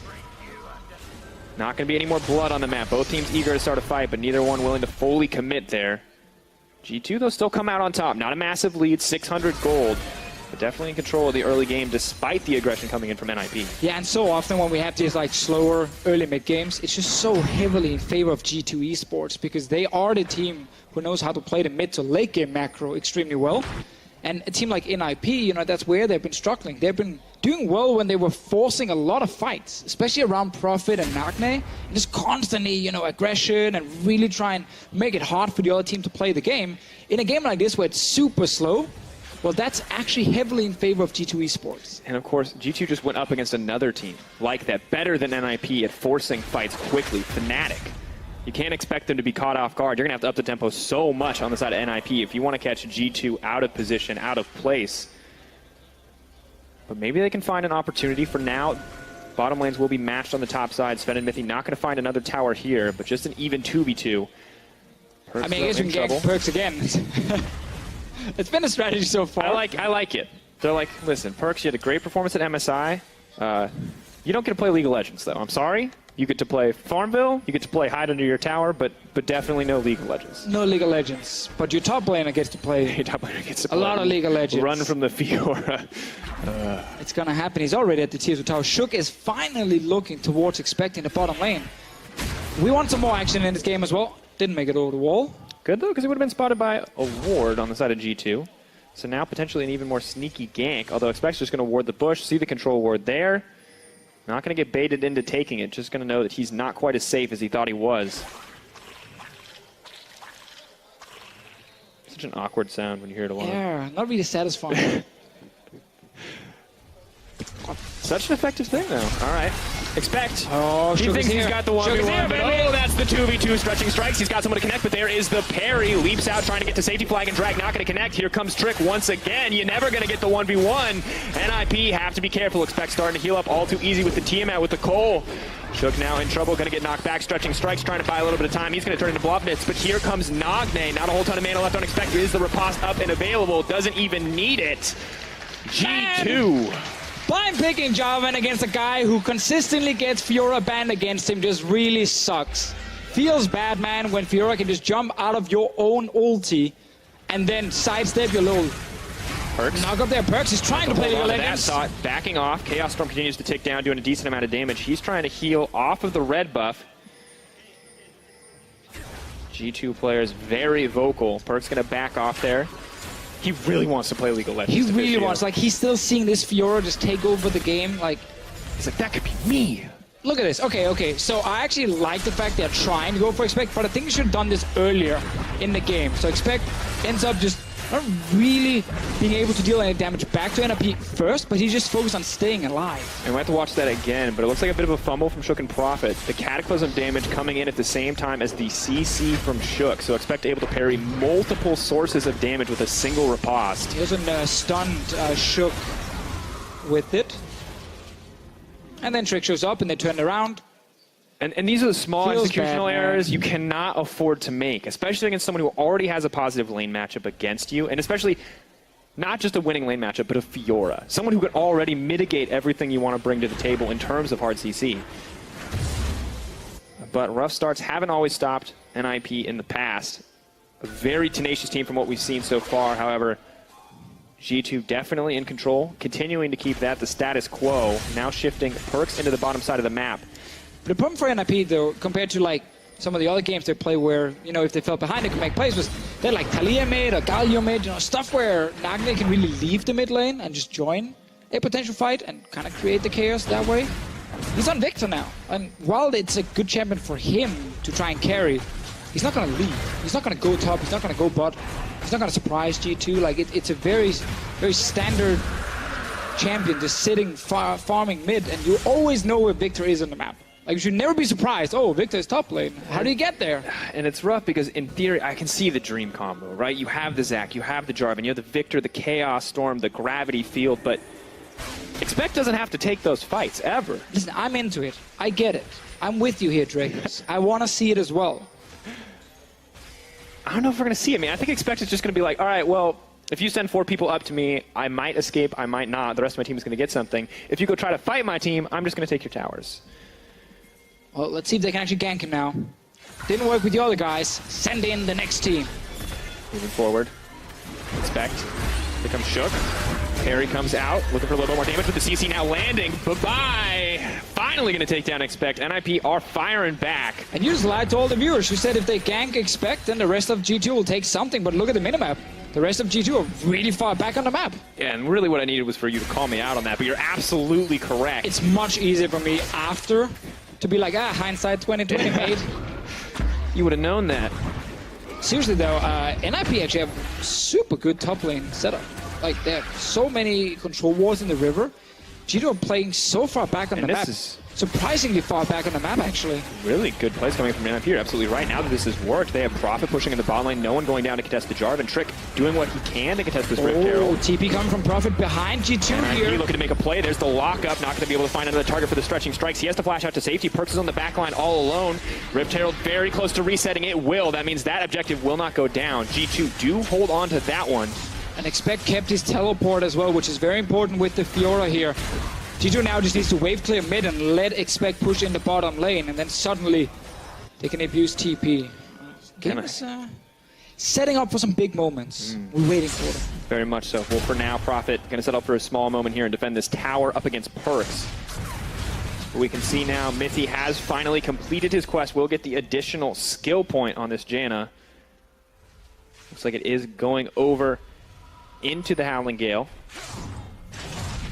Speaker 4: Not going to be any more blood on the map. Both teams eager to start a fight, but neither one willing to fully commit there. G2, though, still come out on top. Not a massive lead, 600 gold, but definitely in control of the early game despite the aggression coming in from NiP.
Speaker 5: Yeah, and so often when we have these like slower early mid games, it's just so heavily in favor of G2 Esports because they are the team who knows how to play the mid to late game macro extremely well. And a team like NiP, you know, that's where they've been struggling. They've been doing well when they were forcing a lot of fights, especially around Profit and Nagne, and just constantly, you know, aggression and really try and make it hard for the other team to play the game. In a game like this where it's super slow, well, that's actually heavily in favor of G2 Esports.
Speaker 4: And of course, G2 just went up against another team like that, better than NiP at forcing fights quickly, Fnatic. You can't expect them to be caught off guard. You're going to have to up the tempo so much on the side of NiP if you want to catch G2 out of position, out of place. But maybe they can find an opportunity. For now, bottom lanes will be matched on the top side. Sven and Mithy not going to find another tower here, but just an even 2v2.
Speaker 5: I mean, I guess we can gank Perks again. It's been a strategy so far.
Speaker 4: I like it. They're like, listen, Perks, you had a great performance at MSI. You don't get to play League of Legends, though. I'm sorry. You get to play Farmville, you get to play hide under your tower, but definitely no League of Legends.
Speaker 5: No League of Legends, but your top laner gets to play.
Speaker 4: Your top laner gets to
Speaker 5: a lot of League of Legends.
Speaker 4: Run from the Fiora.
Speaker 5: It's gonna happen. He's already at the tier 2 tower. Shook is finally looking towards expecting the bottom lane. We want some more action in this game as well. Didn't make it over the wall.
Speaker 4: Good though, because he would have been spotted by a ward on the side of G2. So now potentially an even more sneaky gank, although Expect's just going to ward the bush, see the control ward there. Not going to get baited into taking it, just going to know that he's not quite as safe as he thought he was. Such an awkward sound when you hear it alone.
Speaker 5: Yeah, not really satisfying.
Speaker 4: Such an effective thing, though. All right. Expect.
Speaker 5: Oh,
Speaker 4: he thinks he's got the 1v1, but oh, that's the 2v2 stretching strikes. He's got someone to connect, but there is the parry. Leaps out, trying to get to safety flag and drag. Not going to connect. Here comes Trick once again. You're never going to get the 1v1. NiP have to be careful. Expect starting to heal up all too easy with the Tiamat, with the Cole. Shook now in trouble, going to get knocked back. Stretching strikes, trying to buy a little bit of time. He's going to turn into Blobnitz, but here comes Nagne. Not a whole ton of mana left on Expect. Is the riposte up and available? Doesn't even need it. G2.
Speaker 5: Blind picking Jarvan against a guy who consistently gets Fiora banned against him just really sucks. Feels bad, man, when Fiora can just jump out of your own ulti and then sidestep your little
Speaker 4: Perks.
Speaker 5: knock up there. Perks is trying to play League of Legends.
Speaker 4: Backing off. Chaos Storm continues to tick down, doing a decent amount of damage. He's trying to heal off of the red buff. G2 players very vocal. Perks going to back off there. He really wants to play League of Legends.
Speaker 5: He really wants. Like, he's still seeing this Fiora just take over the game. Like,
Speaker 4: he's like, that could be me.
Speaker 5: Look at this. Okay. So I actually like the fact they're trying to go for Expect, but I think you should have done this earlier in the game. So Expect ends up just not really being able to deal any damage back to NiP first, but he's just focused on staying alive.
Speaker 4: And we have to watch that again, but it looks like a bit of a fumble from Shook and Prophet. The Cataclysm damage coming in at the same time as the CC from Shook, so Expect able to parry multiple sources of damage with a single riposte.
Speaker 5: He doesn't stunned Shook with it. And then Trick shows up and they turn around.
Speaker 4: And these are the small executional errors you cannot afford to make, especially against someone who already has a positive lane matchup against you, and especially not just a winning lane matchup, but a Fiora. Someone who could already mitigate everything you want to bring to the table in terms of hard CC. But rough starts haven't always stopped NiP in the past. A very tenacious team from what we've seen so far, however. G2 definitely in control, continuing to keep that the status quo, now shifting Perks into the bottom side of the map.
Speaker 5: The problem for NiP, though, compared to like some of the other games they play where, you know, if they fell behind, they could make plays, was they're like Talia mid or Galio mid, you know, stuff where Nagne can really leave the mid lane and just join a potential fight and kind of create the chaos that way. He's on Victor now, and while it's a good champion for him to try and carry, he's not going to leave. He's not going to go top, he's not going to go bot, he's not going to surprise G2. Like, it's a very, very standard champion just sitting farming mid, and you always know where Victor is on the map. Like, you should never be surprised. Oh, Victor's top lane. How do you get there?
Speaker 4: And it's rough because, in theory, I can see the dream combo, right? You have the Zac, you have the Jarvan, you have the Victor, the Chaos Storm, the Gravity Field, but Expect doesn't have to take those fights, ever.
Speaker 5: Listen, I'm into it. I get it. I'm with you here, Dragons. I want to see it as well.
Speaker 4: I don't know if we're going to see it. I mean, I think Expect is just going to be like, all right, well, if you send 4 people up to me, I might escape, I might not. The rest of my team is going to get something. If you go try to fight my team, I'm just going to take your towers.
Speaker 5: Well, let's see if they can actually gank him now. Didn't work with the other guys. Send in the next team.
Speaker 4: Moving forward. Expect. Here comes Shook. Parry comes out, looking for a little bit more damage with the CC now landing. Bye-bye. Finally going to take down Expect. NiP are firing back.
Speaker 5: And you just lied to all the viewers. You said if they gank Expect, then the rest of G2 will take something. But look at the minimap. The rest of G2 are really far back on the map.
Speaker 4: Yeah, and really what I needed was for you to call me out on that, but you're absolutely correct.
Speaker 5: It's much easier for me after to be like, hindsight 2020, mate.
Speaker 4: You would have known that.
Speaker 5: Seriously, though, NiP actually have super good top lane setup. Like, they have so many control walls in the river. G2 are playing so far back on the map. surprisingly far back on the map, actually.
Speaker 4: Really good plays coming from NiP. You're absolutely right. Now that this has worked, they have Prophet pushing in the bot lane, no one going down to contest the Jarvan. Trick doing what he can to contest this Rift Herald.
Speaker 5: TP coming from Prophet behind G2 here.
Speaker 4: looking to make a play. There's the lockup. Not going to be able to find another target for the stretching strikes. He has to flash out to safety. Perks is on the back line all alone. Rift Herald very close to resetting. It will. That means that objective will not go down. G2 do hold on to that one.
Speaker 5: And expect kept his teleport as well, which is very important with the Fiora here. G2 now just needs to wave clear mid and let expect push in the bottom lane, and then suddenly they can abuse TP. Game is setting up for some big moments. We're waiting for them.
Speaker 4: Very much so. Well, for now, Prophet going to set up for a small moment here and defend this tower up against Perks. We can see now Mithy has finally completed his quest. We'll get the additional skill point on this Janna. Looks like it is going over into the Howling Gale.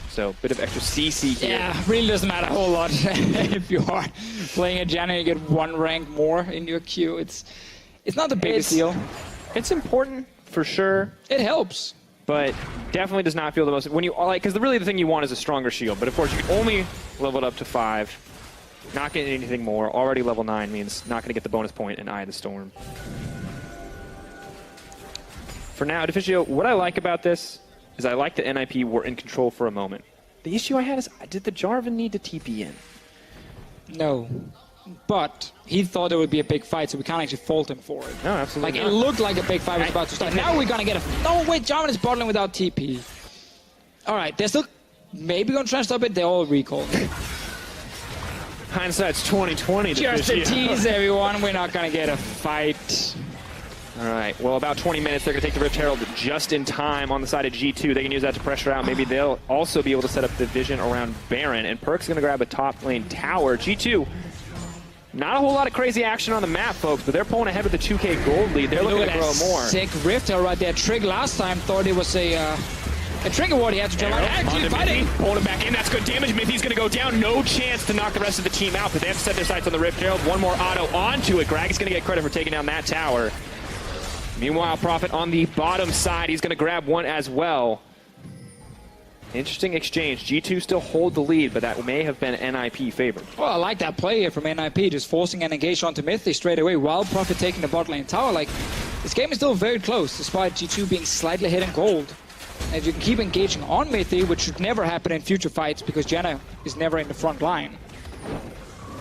Speaker 4: So, bit of extra CC here.
Speaker 5: Yeah, really doesn't matter a whole lot. If you are playing a Janna, you get one rank more in your queue. It's not the biggest deal.
Speaker 4: It's important for sure.
Speaker 5: It helps,
Speaker 4: but definitely does not feel the most. When you like, because really the thing you want is a stronger shield. But of course, you can only level it up to 5. Not getting anything more. Already level 9 means not going to get the bonus point in Eye of the Storm. For now, Deficio, what I like about this is I like that NiP were in control for a moment. The issue I had is, did the Jarvan need to TP in?
Speaker 5: No. But he thought it would be a big fight, so we can't actually fault him for it.
Speaker 4: No, absolutely
Speaker 5: Like,
Speaker 4: not.
Speaker 5: it looked like a big fight was about to start. Now we're going to get a... No, wait, Jarvan is bottling without TP. All right, they're still maybe going to try and stop it. They're all recalled.
Speaker 4: Hindsight's 20/20.
Speaker 5: Just a tease, everyone. We're not going to get a fight.
Speaker 4: All right, well, about 20 minutes. They're going to take the Rift Herald just in time on the side of G2. They can use that to pressure out. Maybe they'll also be able to set up the vision around Baron. And Perk's going to grab a top lane tower. G2, not a whole lot of crazy action on the map, folks, but they're pulling ahead with the 2K gold lead. They're looking to grow more.
Speaker 5: Sick Rift Herald right there. Trig last time thought it was a trigger ward he had to jump on. Actually fighting.
Speaker 4: Pulling him back in. That's good damage. Mithy's going to go down. No chance to knock the rest of the team out, but they have to set their sights on the Rift Herald. One more auto onto it. Greg is going to get credit for taking down that tower. Meanwhile, Prophet on the bottom side, he's going to grab one as well. Interesting exchange. G2 still hold the lead, but that may have been NiP favored.
Speaker 5: Well, I like that play here from NiP, just forcing an engage onto Mithy straight away while Prophet taking the bot lane tower. Like, this game is still very close, despite G2 being slightly ahead in gold. And if you can keep engaging on Mithy, which should never happen in future fights because Janna is never in the front line,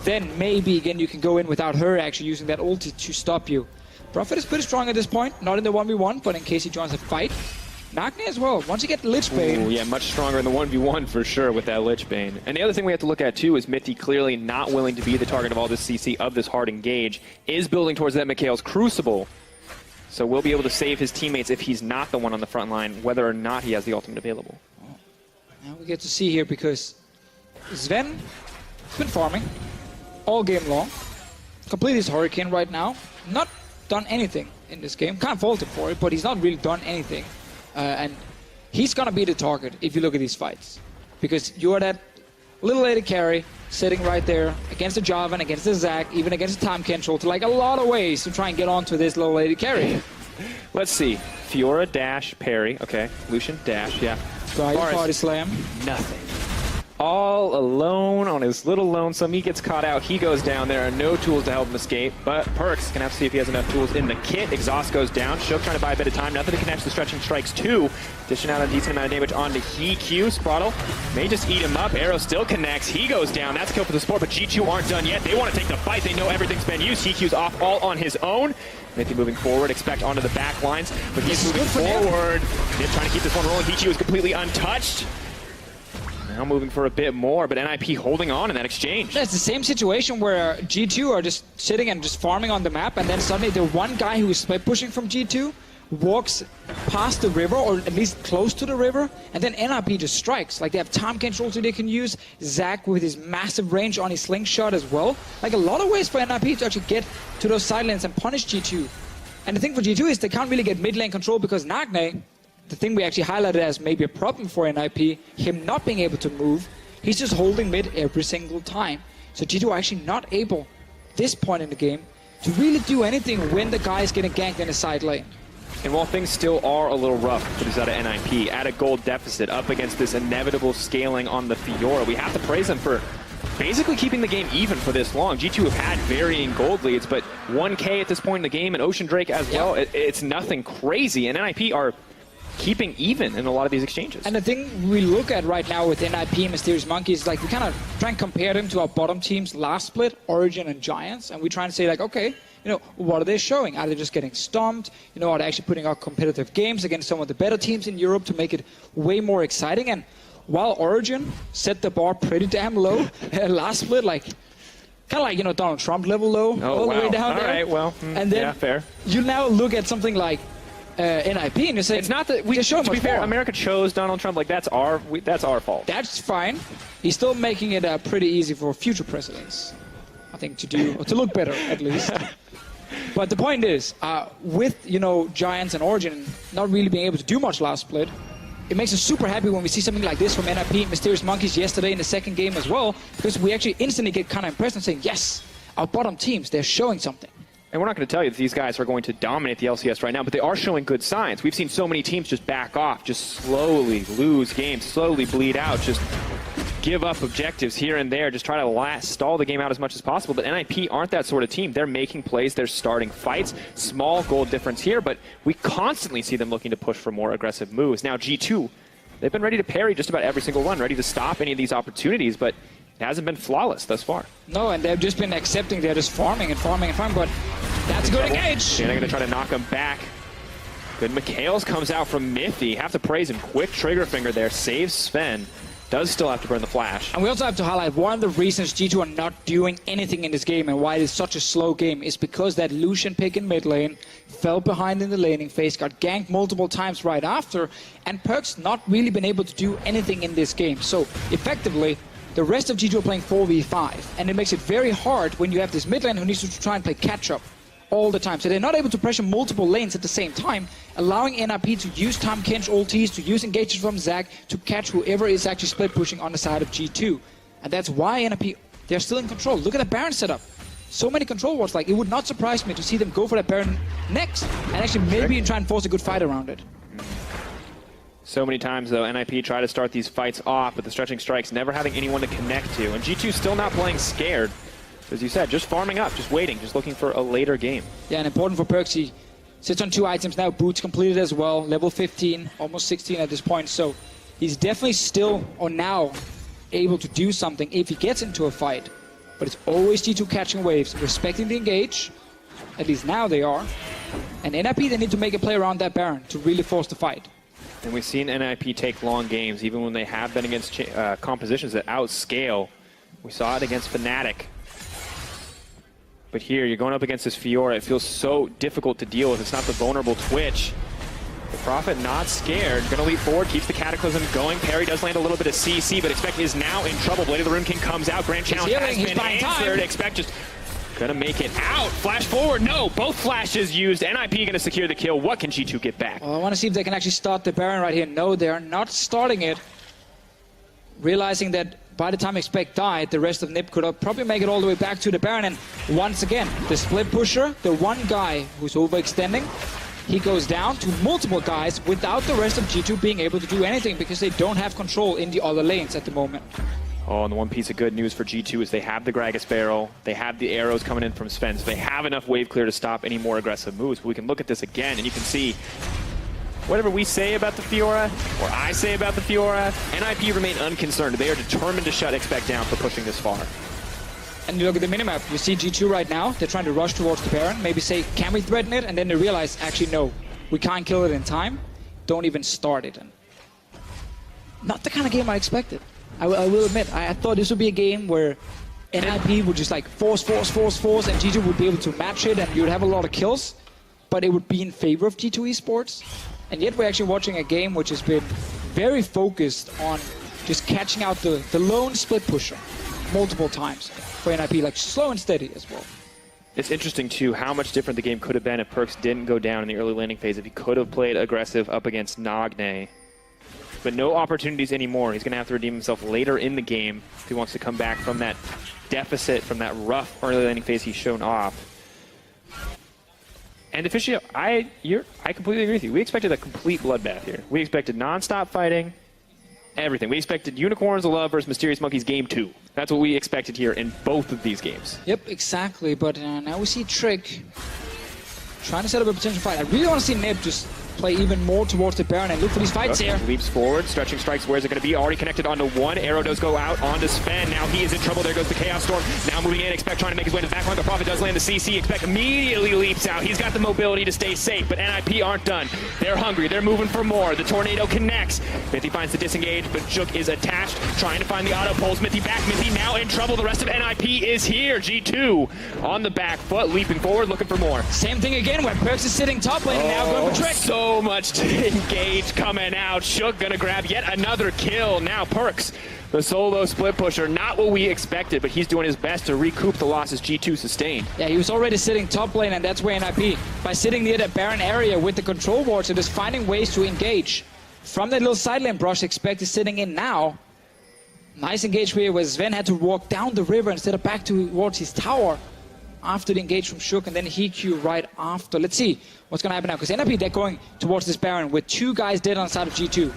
Speaker 5: then maybe, again, you can go in without her actually using that ulti to stop you. Prophet is pretty strong at this point, not in the 1v1, but in case he joins a fight. Nagni as well, once you get Lich Bane.
Speaker 4: Ooh, yeah, much stronger in the 1v1 for sure with that Lich Bane. And the other thing we have to look at too is Mithy clearly not willing to be the target of all this CC, of this hard engage, is building towards that Mikhail's Crucible. So we'll be able to save his teammates if he's not the one on the front line, whether or not he has the ultimate available.
Speaker 5: Now we get to see here because Sven has been farming all game long. Complete his Hurricane right now. Not done anything in this game. Can't fault him for it, but he's not really done anything. And he's gonna be the target if you look at these fights. Because you're that little lady carry sitting right there against the Jarvan, against the Zac, even against the time control, to like a lot of ways to try and get onto this little lady carry.
Speaker 4: Let's see. Fiora dash parry. Okay. Lucian dash. Yeah.
Speaker 5: Try party slam.
Speaker 4: Nothing. All alone on his little lonesome. He gets caught out. He goes down. There are no tools to help him escape, but Perks can have to see if he has enough tools in the kit. Exhaust goes down. Shook trying to buy a bit of time. Nothing to connect the stretching strikes too. Dishing out a decent amount of damage onto HeQ. Spraddle may just eat him up. Arrow still connects. He goes down. That's a kill for the support, but G2 aren't done yet. They want to take the fight. They know everything's been used. HeQ's off all on his own. Mithy moving forward, expect onto the back lines, but he's moving forward. NiP trying to keep this one rolling. HeQ is completely untouched. Now moving for a bit more, but NiP holding on in that exchange.
Speaker 5: It's the same situation where G2 are just sitting and just farming on the map, and then suddenly the one guy who is pushing from G2 walks past the river, or at least close to the river, and then NiP just strikes. Like, they have time control so they can use. Zac with his massive range on his slingshot as well. Like, a lot of ways for NiP to actually get to those side lanes and punish G2. And the thing for G2 is they can't really get mid lane control because Nagne, the thing we actually highlighted as maybe a problem for NiP, him not being able to move, he's just holding mid every single time. So G2 are actually not able, this point in the game, to really do anything when the guy is getting ganked in the side lane.
Speaker 4: And while things still are a little rough for this out of NiP, at a gold deficit, up against this inevitable scaling on the Fiora, we have to praise them for basically keeping the game even for this long. G2 have had varying gold leads, but 1K at this point in the game, and Ocean Drake as well. It's nothing crazy, and NiP are keeping even in a lot of these exchanges.
Speaker 5: And the thing we look at right now with NiP, Mysterious Monkeys, like we kind of try and compare them to our bottom teams last split, Origin and Giants, and we try and say like, okay, you know, what are they showing? Are they just getting stomped? You know, are they actually putting out competitive games against some of the better teams in Europe to make it way more exciting? And while Origin set the bar pretty damn low last split, like kind of like, you know, Donald Trump level low, all the way down there.
Speaker 4: All right, well,
Speaker 5: and then
Speaker 4: yeah, fair.
Speaker 5: You now look at something like NiP and you say,
Speaker 4: it's not that we
Speaker 5: just show
Speaker 4: to be fair, America chose Donald Trump. Like that's our fault.
Speaker 5: That's fine. He's still making it pretty easy for future presidents, I think, to do or to look better at least. But the point is, with, you know, Giants and Origin not really being able to do much last split, it makes us super happy when we see something like this from NiP, Mysterious Monkeys yesterday in the second game as well, because we actually instantly get kind of impressed and saying, yes, our bottom teams, they're showing something.
Speaker 4: And we're not going to tell you that these guys are going to dominate the LCS right now, but they are showing good signs. We've seen so many teams just back off, just slowly lose games, slowly bleed out, just give up objectives here and there, just try to stall the game out as much as possible. But NiP aren't that sort of team. They're making plays, they're starting fights, small gold difference here, but we constantly see them looking to push for more aggressive moves. Now G2, they've been ready to parry just about every single one, ready to stop any of these opportunities, but it hasn't been flawless thus far.
Speaker 5: No, and they've just been accepting, they're just farming and farming and farming, but that's a good engage.
Speaker 4: And they're going to try to knock him back. Good Mikhails comes out from Mithy. Have to praise him. Quick trigger finger there. Saves Sven. Does still have to burn the flash.
Speaker 5: And we also have to highlight one of the reasons G2 are not doing anything in this game and why it is such a slow game is because that Lucian pick in mid lane fell behind in the laning phase, got ganked multiple times right after, and Perkz not really been able to do anything in this game. So effectively, the rest of G2 are playing 4v5, and it makes it very hard when you have this mid lane who needs to try and play catch-up all the time. So they're not able to pressure multiple lanes at the same time, allowing NiP to use Tahm Kench ultis, to use engages from Zac, to catch whoever is actually split pushing on the side of G2. And that's why NiP, they're still in control. Look at the Baron setup. So many control wards, like it would not surprise me to see them go for that Baron next, and actually maybe try and force a good fight around it.
Speaker 4: So many times, though, NiP try to start these fights off, but the stretching strikes never having anyone to connect to. And G2 still not playing scared. As you said, just farming up, just waiting, just looking for a later game.
Speaker 5: Yeah, and important for Perkz, he sits on 2 items now, boots completed as well, level 15, almost 16 at this point, so he's definitely still, or now, able to do something if he gets into a fight. But it's always G2 catching waves, respecting the engage, at least now they are, and NiP, they need to make a play around that Baron to really force the fight.
Speaker 4: And we've seen NiP take long games, even when they have been against compositions that outscale. We saw it against Fnatic. But here, you're going up against this Fiora. It feels so difficult to deal with. It's not the vulnerable Twitch. The Prophet not scared. Going to leap forward, keeps the Cataclysm going. Parry does land a little bit of CC, but Expect is now in trouble. Blade of the Rune King comes out. Grand Challenge has been answered. Expect just going to make it out. Flash forward. No, both flashes used. NiP going to secure the kill. What can G2 get back?
Speaker 5: Well, I want to see if they can actually start the Baron right here. No, they are not starting it. Realizing that by the time Expect died, the rest of NiP could probably make it all the way back to the Baron. And once again, the split pusher, the one guy who's overextending, he goes down to multiple guys without the rest of G2 being able to do anything because they don't have control in the other lanes at the moment.
Speaker 4: Oh, and the one piece of good news for G2 is they have the Gragas Barrel, they have the arrows coming in from Sven, so they have enough wave clear to stop any more aggressive moves. But we can look at this again, and you can see whatever we say about the Fiora, or I say about the Fiora, NiP remain unconcerned. They are determined to shut Expect down for pushing this far.
Speaker 5: And you look at the minimap, you see G2 right now, they're trying to rush towards the Baron, maybe say, can we threaten it? And then they realize, actually no, we can't kill it in time, don't even start it. And not the kind of game I expected. I will admit, I thought this would be a game where NiP would just like force, and G2 would be able to match it, and you would have a lot of kills, but it would be in favor of G2 Esports. And yet we're actually watching a game which has been very focused on just catching out the lone split pusher multiple times for NiP, like slow and steady as well.
Speaker 4: It's interesting, too, how much different the game could have been if Perkz didn't go down in the early landing phase, if he could have played aggressive up against Nagne. But no opportunities anymore. He's going to have to redeem himself later in the game if he wants to come back from that deficit, from that rough early landing phase he's shown off. And Officio, I completely agree with you. We expected a complete bloodbath here. We expected non-stop fighting, everything. We expected Unicorns of Love versus Mysterious Monkeys Game 2. That's what we expected here in both of these games.
Speaker 5: Yep, exactly. But now we see Trick trying to set up a potential fight. I really want to see NiP just play even more towards the Baron and look for these fights here.
Speaker 4: Leaps forward, stretching strikes. Where's it going to be? Already connected onto one. Arrow does go out onto Sven. Now he is in trouble. There goes the Chaos Storm. Now moving in. Expect trying to make his way to the backline, but Prophet does land the CC. Expect immediately leaps out. He's got the mobility to stay safe, but NiP aren't done. They're hungry. They're moving for more. The Tornado connects. Mithy finds the disengage, but Shook is attached. Trying to find the auto pulls. Mithy back. Mithy now in trouble. The rest of NiP is here. G2 on the back foot, leaping forward, looking for more.
Speaker 5: Same thing again, where Perks is sitting top lane and now going for Trick.
Speaker 4: So much to engage coming out. Shook gonna grab yet another kill. Now Perks, the solo split pusher, not what we expected, but he's doing his best to recoup the losses G2 sustained.
Speaker 5: Yeah, he was already sitting top lane, and that's where NiP, by sitting near that Baron area with the control wards, and just finding ways to engage. From that little side lane brush, Expect is sitting in now. Nice engage here where Sven had to walk down the river instead of back towards his tower after the engage from Shook, and then he Q right after. Let's see what's going to happen now, because NiP, they're going towards this Baron with 2 guys dead on the side of G2.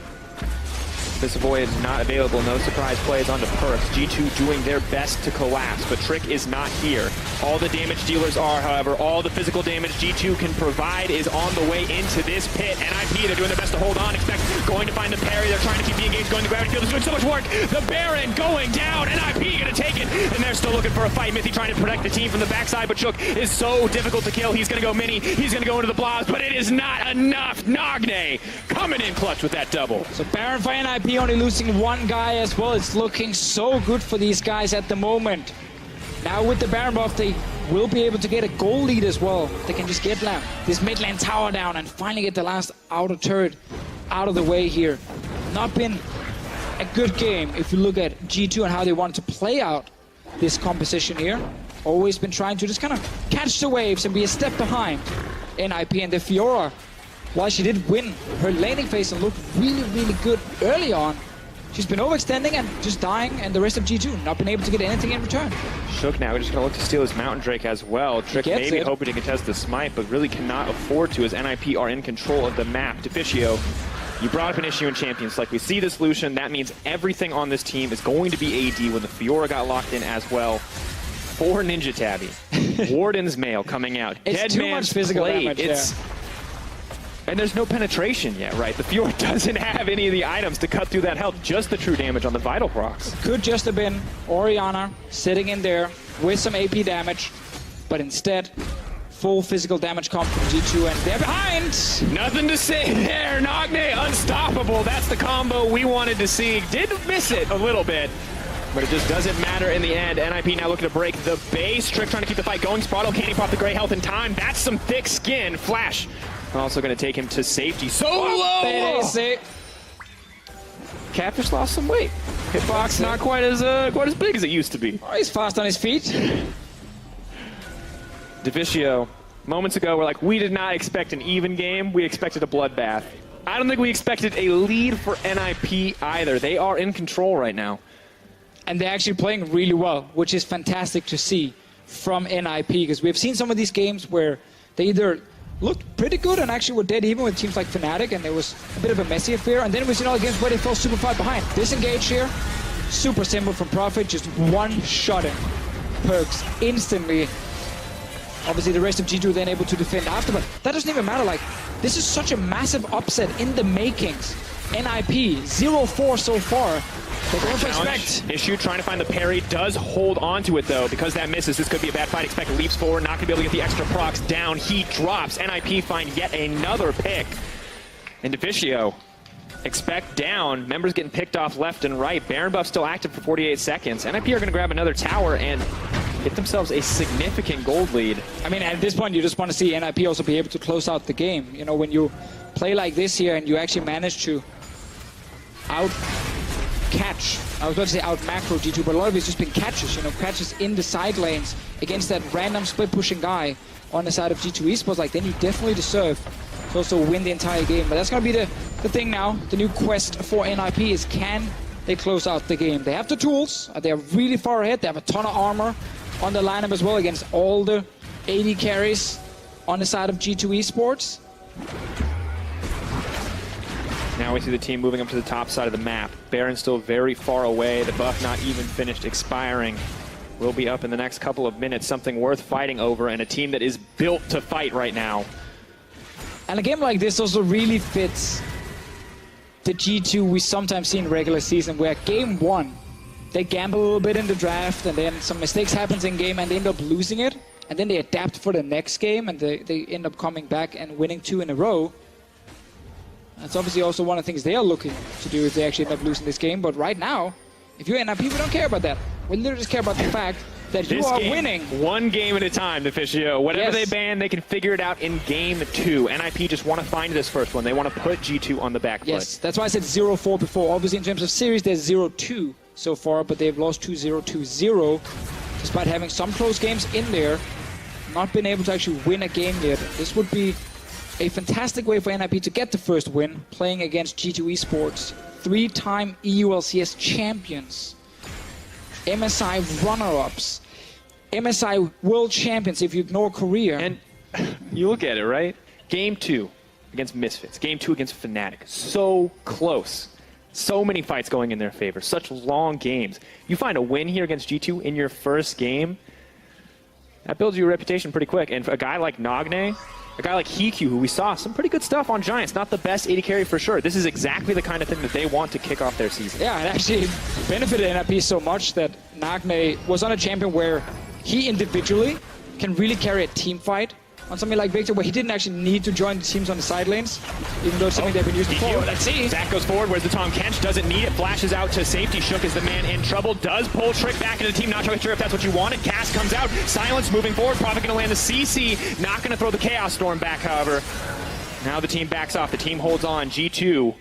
Speaker 4: This avoid not available, no surprise plays onto Perks. G2 doing their best to collapse, but Trick is not here. All the damage dealers are, however, all the physical damage G2 can provide is on the way into this pit. NiP, they're doing their best to hold on. Expect going to find the parry. They're trying to keep the engage going. The gravity field is doing so much work. The Baron going down. NiP gonna take it, and they're still looking for a fight. Mithy trying to protect the team from the backside, but Shook is so difficult to kill. He's gonna go mini. He's gonna go into the blobs, but it is not enough. Nagne coming in clutch with that double.
Speaker 5: So Baron for NiP only losing 1 guy as well. It's looking so good for these guys at the moment. Now with the Baron buff, they will be able to get a goal lead as well. They can just get this mid lane tower down and finally get the last outer turret out of the way here. Not been a good game if you look at G2 and how they want to play out this composition here. Always been trying to just kind of catch the waves and be a step behind NiP, and the Fiora, while she did win her laning phase and looked really, really good early on, she's been overextending and just dying, and the rest of G2 not been able to get anything in return.
Speaker 4: Shook now, we're just going to look to steal his Mountain Drake as well. Trick maybe hoping to contest the smite, but really cannot afford to as NiP are in control of the map. Deficio, you brought up an issue in Champions. Like, we see the solution. That means everything on this team is going to be AD when the Fiora got locked in as well. For Ninja Tabby. Warden's Mail coming out.
Speaker 5: It's
Speaker 4: Dead
Speaker 5: too
Speaker 4: Man's
Speaker 5: much physical
Speaker 4: Plate.
Speaker 5: damage,
Speaker 4: And there's no penetration yet, right? The Fiora doesn't have any of the items to cut through that health, just the true damage on the Vital procs.
Speaker 5: Could just have been Orianna sitting in there with some AP damage, but instead, full physical damage comp from G2, and they're behind!
Speaker 4: Nothing to say there. Nagne unstoppable. That's the combo we wanted to see. Did miss it a little bit, but it just doesn't matter in the end. NiP now looking to break the base. Trick trying to keep the fight going. Spraddle can't pop the gray health in time. That's some thick skin. Flash also going to take him to safety. Solo! Cap just lost some weight. Hitbox not quite as big as it used to be.
Speaker 5: Oh, he's fast on his feet.
Speaker 4: Deficio, moments ago, we're like, we did not expect an even game. We expected a bloodbath. I don't think we expected a lead for NiP either. They are in control right now.
Speaker 5: And they're actually playing really well, which is fantastic to see from NiP, because we've seen some of these games where they either looked pretty good and actually were dead even with teams like Fnatic, and there was a bit of a messy affair, and then we've seen all the games where they fell super far behind. Disengage here, super simple from Prophet, just one-shotting Perks instantly. Obviously the rest of G2 then able to defend after, but that doesn't even matter. Like, this is such a massive upset in the makings. NiP, 0-4 so far. They're going for Expect.
Speaker 4: Issue trying to find the parry, does hold on to it though. Because that misses, this could be a bad fight. Expect leaps forward, not gonna be able to get the extra procs down. He drops. NiP find yet another pick. And Deficio, Expect down. Members getting picked off left and right. Baron buff still active for 48 seconds. NiP are gonna grab another tower and get themselves a significant gold lead.
Speaker 5: I mean, at this point, you just want to see NiP also be able to close out the game. You know, when you play like this here and you actually manage to out-catch, I was about to say out-macro G2, but a lot of it's just been catches, you know, catches in the side lanes against that random split-pushing guy on the side of G2 Esports. Like, then you definitely deserve to also win the entire game. But that's going to be the thing now. The new quest for NiP is, can they close out the game? They have the tools. They are really far ahead. They have a ton of armor on the lineup as well against all the AD carries on the side of G2 Esports.
Speaker 4: Now we see the team moving up to the top side of the map. Baron still very far away. The buff not even finished expiring. Will be up in the next couple of minutes. Something worth fighting over, and a team that is built to fight right now.
Speaker 5: And a game like this also really fits the G2 we sometimes see in regular season, where game 1, they gamble a little bit in the draft, and then some mistakes happens in game, and they end up losing it. And then they adapt for the next game, and they end up coming back and winning 2 in a row. That's obviously also one of the things they are looking to do if they actually end up losing this game. But right now, if you're NiP, we don't care about that. We literally just care about the fact that you are winning.
Speaker 4: One game at a time, Deficio. Whatever
Speaker 5: Yes.
Speaker 4: they ban, they can figure it out in game 2. NiP just want to find this first one. They want to put G2 on the back foot.
Speaker 5: Yes, that's why I said 0-4 before. Obviously, in terms of series, there's 0-2 so far, but they've lost 2-0, 2-0, despite having some close games in there. Not been able to actually win a game yet. This would be a fantastic way for NiP to get the first win, playing against G2 Esports, 3-time EU LCS champions, MSI runner-ups, MSI world champions if you ignore Korea.
Speaker 4: And you look at it, right? Game 2 against Misfits. Game 2 against Fnatic. So close. So many fights going in their favor. Such long games. You find a win here against G2 in your first game, that builds you a reputation pretty quick. And for a guy like Nagne, a guy like Hikyu, who we saw some pretty good stuff on Giants, not the best AD carry for sure. This is exactly the kind of thing that they want to kick off their season.
Speaker 5: Yeah, it actually benefited NiP so much that Nagne was on a champion where he individually can really carry a team fight on something like Victor, where he didn't actually need to join the teams on the sidelines, even though it's something they've been used before. Let's see.
Speaker 4: Zach goes forward. Where's the Tom Kench? Doesn't need it. Flashes out to safety. Shook is the man in trouble. Does pull Trick back into the team. Not sure if that's what you wanted. Cass comes out. Silence moving forward. Probably going to land the CC. Not going to throw the Chaos Storm back, however. Now the team backs off. The team holds on. G2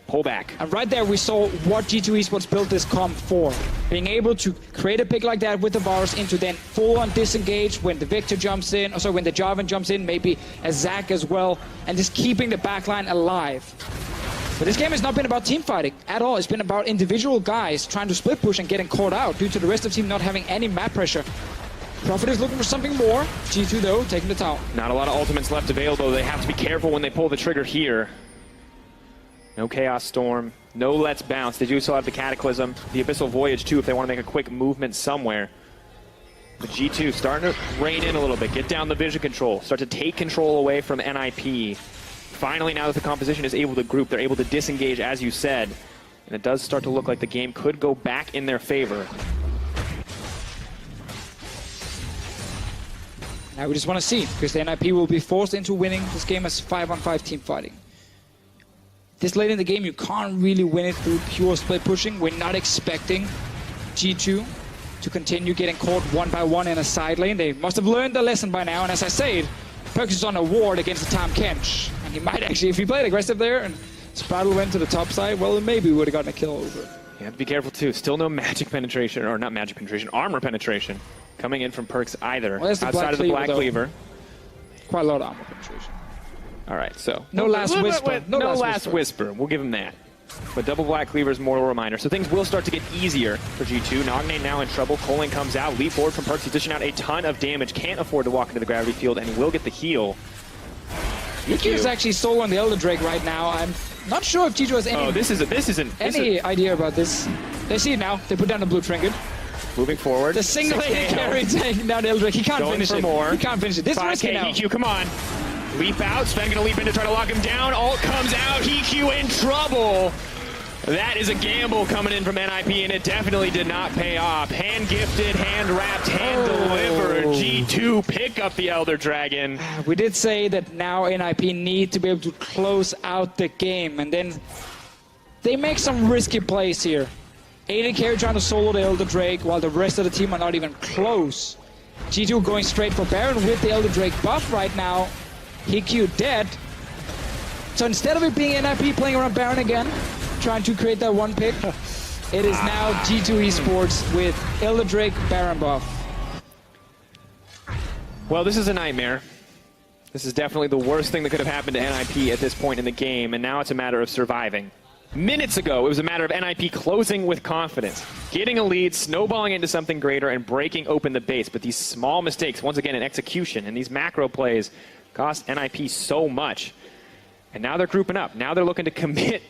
Speaker 4: pull back.
Speaker 5: And right there we saw what G2 Esports built this comp for. Being able to create a pick like that with the Varus into then full-on disengage when the Victor jumps in, or sorry, when the Jarvan jumps in, maybe a Zac as well, and just keeping the backline alive. But this game has not been about team fighting at all. It's been about individual guys trying to split push and getting caught out due to the rest of the team not having any map pressure. Prophet is looking for something more. G2 though, taking the tower.
Speaker 4: Not a lot of ultimates left available. They have to be careful when they pull the trigger here. No Chaos Storm, no Let's Bounce. They do still have the Cataclysm, the Abyssal Voyage too if they want to make a quick movement somewhere. The G2 starting to rein in a little bit, get down the vision control, start to take control away from NiP. Finally, now that the composition is able to group, they're able to disengage, as you said. And it does start to look like the game could go back in their favor.
Speaker 5: Now we just want to see, because the NiP will be forced into winning this game as 5-on-5 team fighting. This late in the game, you can't really win it through pure split pushing. We're not expecting G2 to continue getting caught one by one in a side lane. They must have learned the lesson by now, and as I said, Perkz is on a ward against the Tom Kench. And he might actually, if he played aggressive there and Spraddle went to the top side, well, maybe we would have gotten a kill over it.
Speaker 4: You have to be careful too. Still no magic penetration, or not magic penetration, armor penetration coming in from Perkz either.
Speaker 5: Well,
Speaker 4: outside of the Black Cleaver.
Speaker 5: Quite a lot of armor penetration.
Speaker 4: All right, so
Speaker 5: No last whisper.
Speaker 4: No last whisper. We'll give him that. But double Black Cleaver is more a reminder. So things will start to get easier for G2. Nagne now in trouble. Colin comes out. Leap forward from Perkz. He's dishing out a ton of damage. Can't afford to walk into the gravity field, and he will get the heal.
Speaker 5: Hikyu is actually solo on the Elder Drake right now. I'm not sure if G2 has any idea about this. They see it now. They put down the blue trinket.
Speaker 4: Moving forward.
Speaker 5: The single-handed carry taking down the Elder Drake. He can't finish it.
Speaker 4: More.
Speaker 5: He can't finish it. This is risky now.
Speaker 4: Hikyu, come on. Leap out. Sven gonna leap in to try to lock him down. Ult comes out. Hikyu in trouble. That is a gamble coming in from NiP, and it definitely did not pay off. Hand-gifted, hand-wrapped, hand-delivered. G2 pick up the Elder Dragon.
Speaker 5: We did say that now NiP need to be able to close out the game, and then they make some risky plays here. AD carry trying to solo the Elder Drake, while the rest of the team are not even close. G2 going straight for Baron with the Elder Drake buff right now. Hikyu dead. So instead of it being NiP playing around Baron again, trying to create that one pick, it is now G2 Esports with Elder Drake Baron buff.
Speaker 4: Well, this is a nightmare. This is definitely the worst thing that could have happened to NiP at this point in the game, and now it's a matter of surviving. Minutes ago, it was a matter of NiP closing with confidence, getting a lead, snowballing into something greater, and breaking open the base. But these small mistakes, once again in execution, and these macro plays cost NiP so much. And now they're grouping up. Now they're looking to commit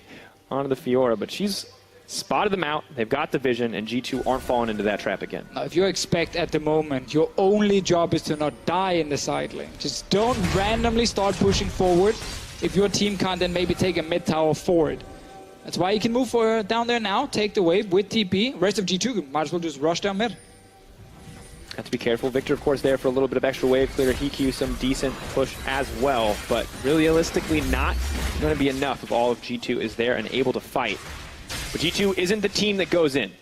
Speaker 4: onto the Fiora, but she's spotted them out. They've got the vision, and G2 aren't falling into that trap again.
Speaker 5: Now, if you expect at the moment, your only job is to not die in the side lane. Just don't randomly start pushing forward if your team can't then maybe take a mid tower forward. That's why you can move down there now, take the wave with TP. Rest of G2 might as well just rush down mid.
Speaker 4: Have to be careful. Victor, of course, there for a little bit of extra wave clear. Hikyu, some decent push as well, but realistically not going to be enough if all of G2 is there and able to fight. But G2 isn't the team that goes in. You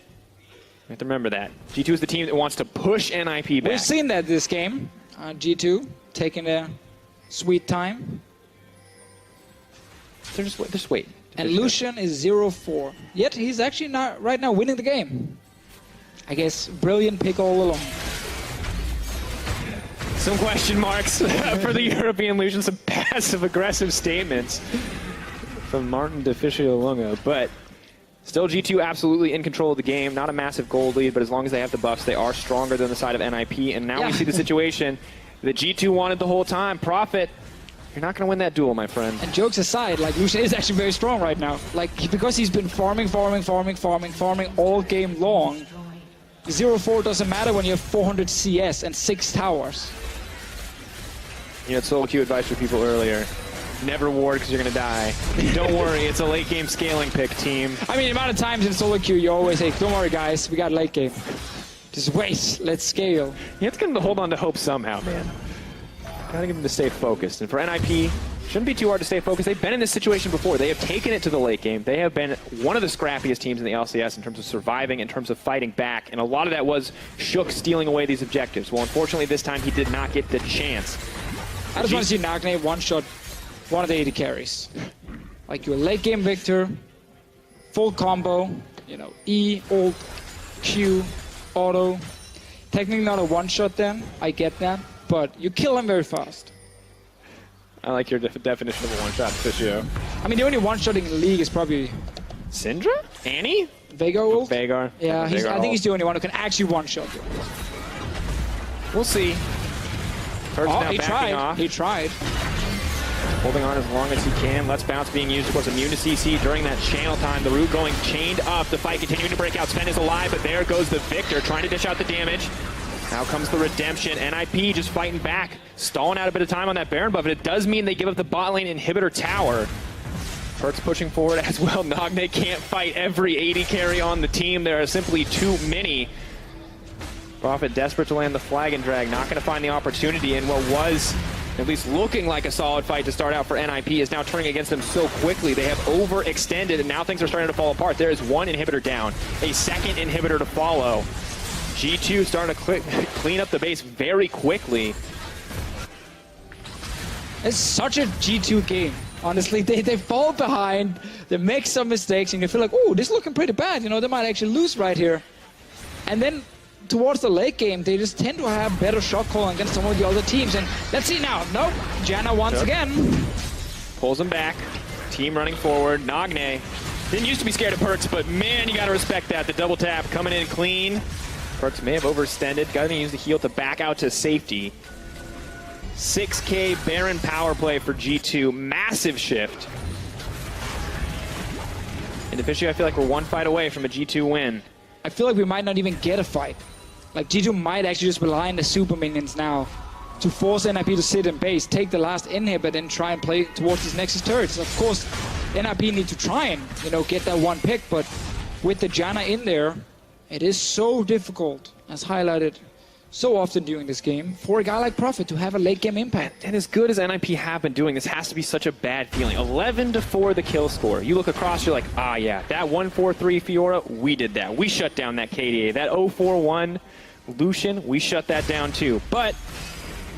Speaker 4: have to remember that. G2 is the team that wants to push NiP back.
Speaker 5: We've seen that this game. G2 taking their sweet time.
Speaker 4: They're just waiting.
Speaker 5: And Lucian is 0-4. Yet he's actually not right now winning the game. I guess brilliant pick all along.
Speaker 4: Some question marks for the European Lucian, some passive-aggressive statements from Martin Deficio Lunga, but still G2 absolutely in control of the game. Not a massive gold lead, but as long as they have the buffs, they are stronger than the side of NiP, and now we see the situation that G2 wanted the whole time. Profit, you're not going to win that duel, my friend.
Speaker 5: And jokes aside, like, Lucian is actually very strong right now. Like, because he's been farming all game long. 0-4 doesn't matter when you have 400 CS and 6 towers.
Speaker 4: You had solo queue advice for people earlier. Never ward because you're going to die. Don't worry, it's a late game scaling pick, team.
Speaker 5: I mean, the amount of times in solo queue you always say, don't worry guys, we got late game. Just wait, let's scale.
Speaker 4: You have to get them to hold on to hope somehow, man. Gotta get them to stay focused. And for NiP, shouldn't be too hard to stay focused. They've been in this situation before. They have taken it to the late game. They have been one of the scrappiest teams in the LCS in terms of surviving, in terms of fighting back. And a lot of that was Shook stealing away these objectives. Well, unfortunately, this time he did not get the chance.
Speaker 5: I just want to see Nagne one-shot one of the 80 carries. Like your late game Victor, full combo, you know, E, ult, Q, auto. Technically not a one-shot then, I get that, but you kill him very fast.
Speaker 4: I like your definition of a one-shot, Fischio.
Speaker 5: I mean, the only one-shotting in the league is probably...
Speaker 4: Syndra? Annie?
Speaker 5: Veigar ult?
Speaker 4: Veigar.
Speaker 5: Yeah, I think he's the only one who can actually one-shot you.
Speaker 4: We'll see.
Speaker 5: He tried. He tried.
Speaker 4: Holding on as long as he can. Let's Bounce being used, of course, immune to CC during that channel time. The root going chained up. The fight continuing to break out. Sven is alive, but there goes the Victor trying to dish out the damage. Now comes the redemption. NiP just fighting back, stalling out a bit of time on that Baron buff, but it does mean they give up the bot lane inhibitor tower. Perkz pushing forward as well. Nagne can't fight every 80 carry on the team. There are simply too many. Profit desperate to land the flag and drag, not going to find the opportunity in what was at least looking like a solid fight to start out for NiP is now turning against them so quickly. They have overextended and now things are starting to fall apart. There is one inhibitor down, a second inhibitor to follow. G2 starting to clean up the base very quickly.
Speaker 5: It's such a G2 game. Honestly, they fall behind, they make some mistakes, and you feel like, oh, this is looking pretty bad. You know, they might actually lose right here. And then towards the late game, they just tend to have better shot calling against some of the other teams. And let's see now. Nope, Janna once again.
Speaker 4: Pulls him back. Team running forward. Nagne didn't used to be scared of Perkz, but man, you got to respect that. The double tap coming in clean. Perkz may have overextended. Got to use the heal to back out to safety. 6K Baron power play for G2. Massive shift. And officially, I feel like we're one fight away from a G2 win.
Speaker 5: I feel like we might not even get a fight. Like, G2 might actually just rely on the super minions now to force NiP to sit in base, take the last inhibit, and try and play towards his Nexus turrets. Of course, NiP need to try and, you know, get that one pick, but with the Janna in there, it is so difficult, as highlighted so often during this game, for a guy like Profit to have a late game impact.
Speaker 4: And as good as NiP have been doing, this has to be such a bad feeling. 11-4 the kill score. You look across, you're like, ah yeah, that 1-4-3 Fiora, we did that. We shut down that KDA. That 0-4-1 Lucian, we shut that down too. But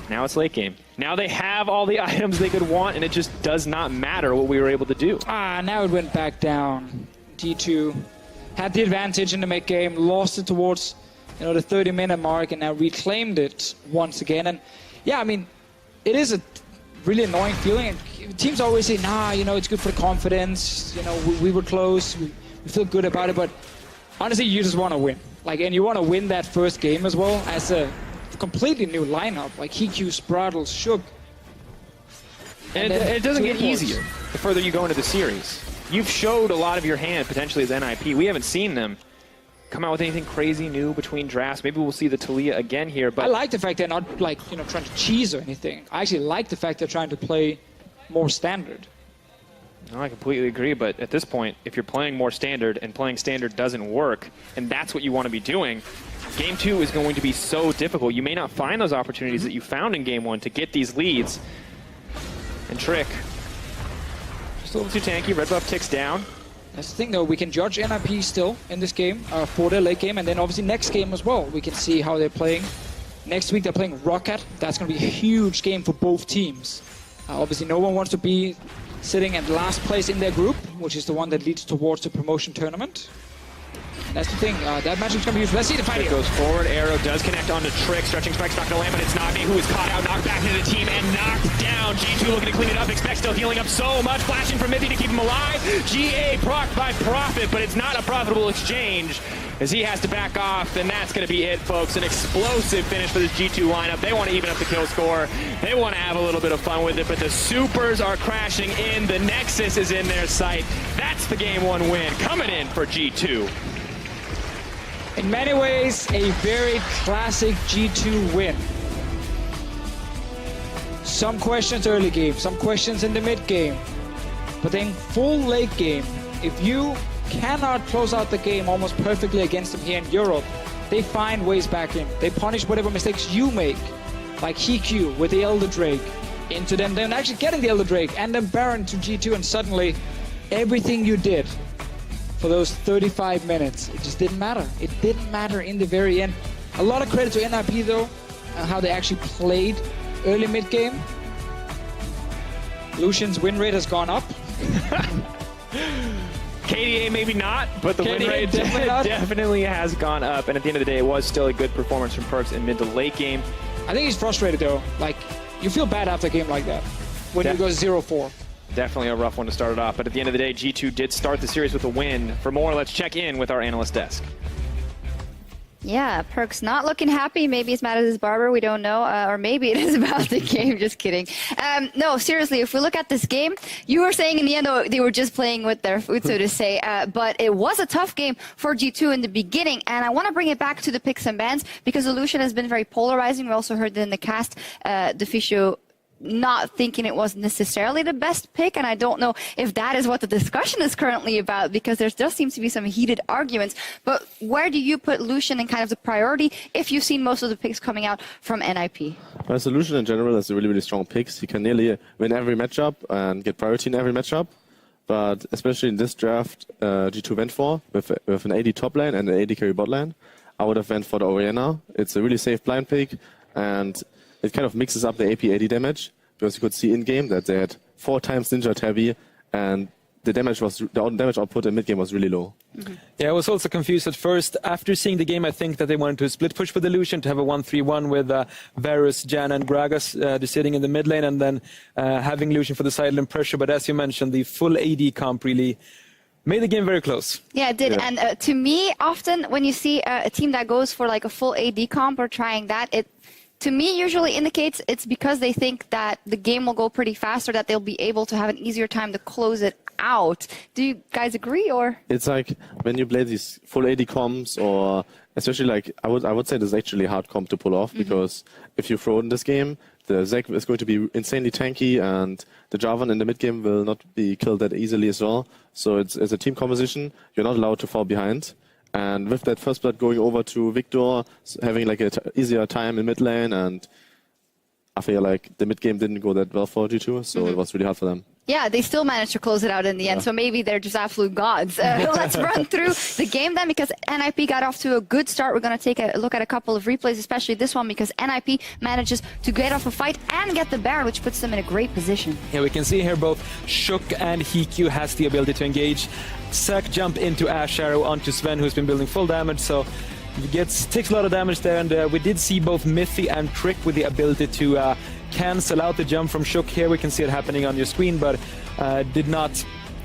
Speaker 4: now it's late game. Now they have all the items they could want, and it just does not matter what we were able to do.
Speaker 5: Now it went back down. G2 had the advantage in the mid game, lost it towards, you know, the 30-minute mark, and now reclaimed it once again. And yeah, I mean, it is a really annoying feeling. And teams always say, nah, you know, it's good for the confidence. You know, we were close. We feel good about it. But honestly, you just want to win. Like, and you want to win that first game as well as a completely new lineup. Like Hikyu, Spraddle, Shook.
Speaker 4: And it doesn't get easier. the further you go into the series. You've showed a lot of your hand potentially as NiP. We haven't seen them come out with anything crazy new between drafts. Maybe we'll see the Talia again here. But
Speaker 5: I like the fact they're not like trying to cheese or anything. I actually like the fact they're trying to play more standard.
Speaker 4: No, I completely agree, but at this point, if you're playing more standard and playing standard doesn't work, and that's what you want to be doing, Game 2 is going to be so difficult. You may not find those opportunities that you found in Game 1 to get these leads. And Trick, just a little too tanky. Red buff ticks down.
Speaker 5: That's the thing, though. We can judge NiP still in this game for their late game, and then obviously next game as well. We can see how they're playing. Next week, they're playing Rocket. That's going to be a huge game for both teams. Obviously, no one wants to be sitting at last place in their group, which is the one that leads towards the promotion tournament. And that's the thing, that matchup's going to be used. Let's see the fight here.
Speaker 4: Goes forward, arrow does connect onto Trick. Stretching strike's not going to land, but it's NiP who is caught out, knocked back into the team, and knocked down. G2 looking to clean it up. Expect still healing up so much. Flashing from Mithy to keep him alive. GA proc by Profit, but it's not a profitable exchange as he has to back off, and that's going to be it, folks. An explosive finish for this G2 lineup. They want to even up the kill score. They want to have a little bit of fun with it, but the supers are crashing in. The Nexus is in their sight. That's the Game 1 win coming in for G2.
Speaker 5: In many ways, a very classic G2 win. Some questions early game, some questions in the mid game, but then full late game, if you cannot close out the game almost perfectly against them here in Europe, they find ways back in. They punish whatever mistakes you make, like HQ with the Elder Drake into them, then actually getting the Elder Drake and then Baron to G2, and suddenly everything you did for those 35 minutes, it just didn't matter. It didn't matter in the very end. A lot of credit to NiP though, how they actually played early mid game. Lucian's win rate has gone up.
Speaker 4: KDA maybe not, but the
Speaker 5: KDA
Speaker 4: win rate definitely has gone up. And at the end of the day, it was still a good performance from Perkz in mid to late game.
Speaker 5: I think he's frustrated though. Like, you feel bad after a game like that when you go 0-4.
Speaker 4: Definitely a rough one to start it off. But at the end of the day, G2 did start the series with a win. For more, let's check in with our analyst desk.
Speaker 1: Yeah, Perkz not looking happy. Maybe he's mad at his barber. We don't know. Or maybe it is about the game. Just kidding. No, seriously, if we look at this game, you were saying in the end, though, they were just playing with their food, so to say. But it was a tough game for G2 in the beginning. And I want to bring it back to the picks and bans because Lucian has been very polarizing. We also heard in the cast, Deficio not thinking it was necessarily the best pick, and I don't know if that is what the discussion is currently about because there does seem to be some heated arguments. But where do you put Lucian in kind of the priority if you've seen most of the picks coming out from NiP?
Speaker 2: Well, so Lucian in general has a really, really strong picks. He can nearly win every matchup and get priority in every matchup. But especially in this draft, G2 went for with an AD top lane and an AD carry bot lane. I would have went for the Orianna. It's a really safe blind pick, and it kind of mixes up the AP AD damage because you could see in game that they had 4 times Ninja heavy, and the damage output in mid game was really low.
Speaker 3: Mm-hmm. Yeah, I was also confused at first. After seeing the game, I think that they wanted to split push with the Lucian to have a 1-3-1 with Varus, Jan, and Gragas just sitting in the mid lane, and then having Lucian for the side lane pressure. But as you mentioned, the full AD comp really made the game very close.
Speaker 1: Yeah, it did. Yeah. And to me, often when you see a team that goes for like a full AD comp or trying that, it to me usually indicates it's because they think that the game will go pretty fast or that they'll be able to have an easier time to close it out. Do you guys agree, or? It's
Speaker 2: like when you play these full AD comps, or especially like I would say this is actually a hard comp to pull off, because if you throw in this game, the Zek is going to be insanely tanky, and the Jarvan in the mid game will not be killed that easily as well. So it's a team composition. You're not allowed to fall behind. And with that first blood going over to Victor, having like an easier time in mid lane, and I feel like the mid game didn't go that well for G2, so it was really hard for them.
Speaker 1: Yeah, they still managed to close it out in the end, so maybe they're just absolute gods. Let's run through the game then, because NiP got off to a good start. We're going to take a look at a couple of replays, especially this one, because NiP manages to get off a fight and get the Baron, which puts them in a great position.
Speaker 3: Yeah, we can see here both Shook and HQ has the ability to engage. Zac jump into Ash Arrow onto Sven, who's been building full damage, so he takes a lot of damage there, and we did see both Mithy and Trick with the ability to cancel out the jump from Shook. Here we can see it happening on your screen, but did not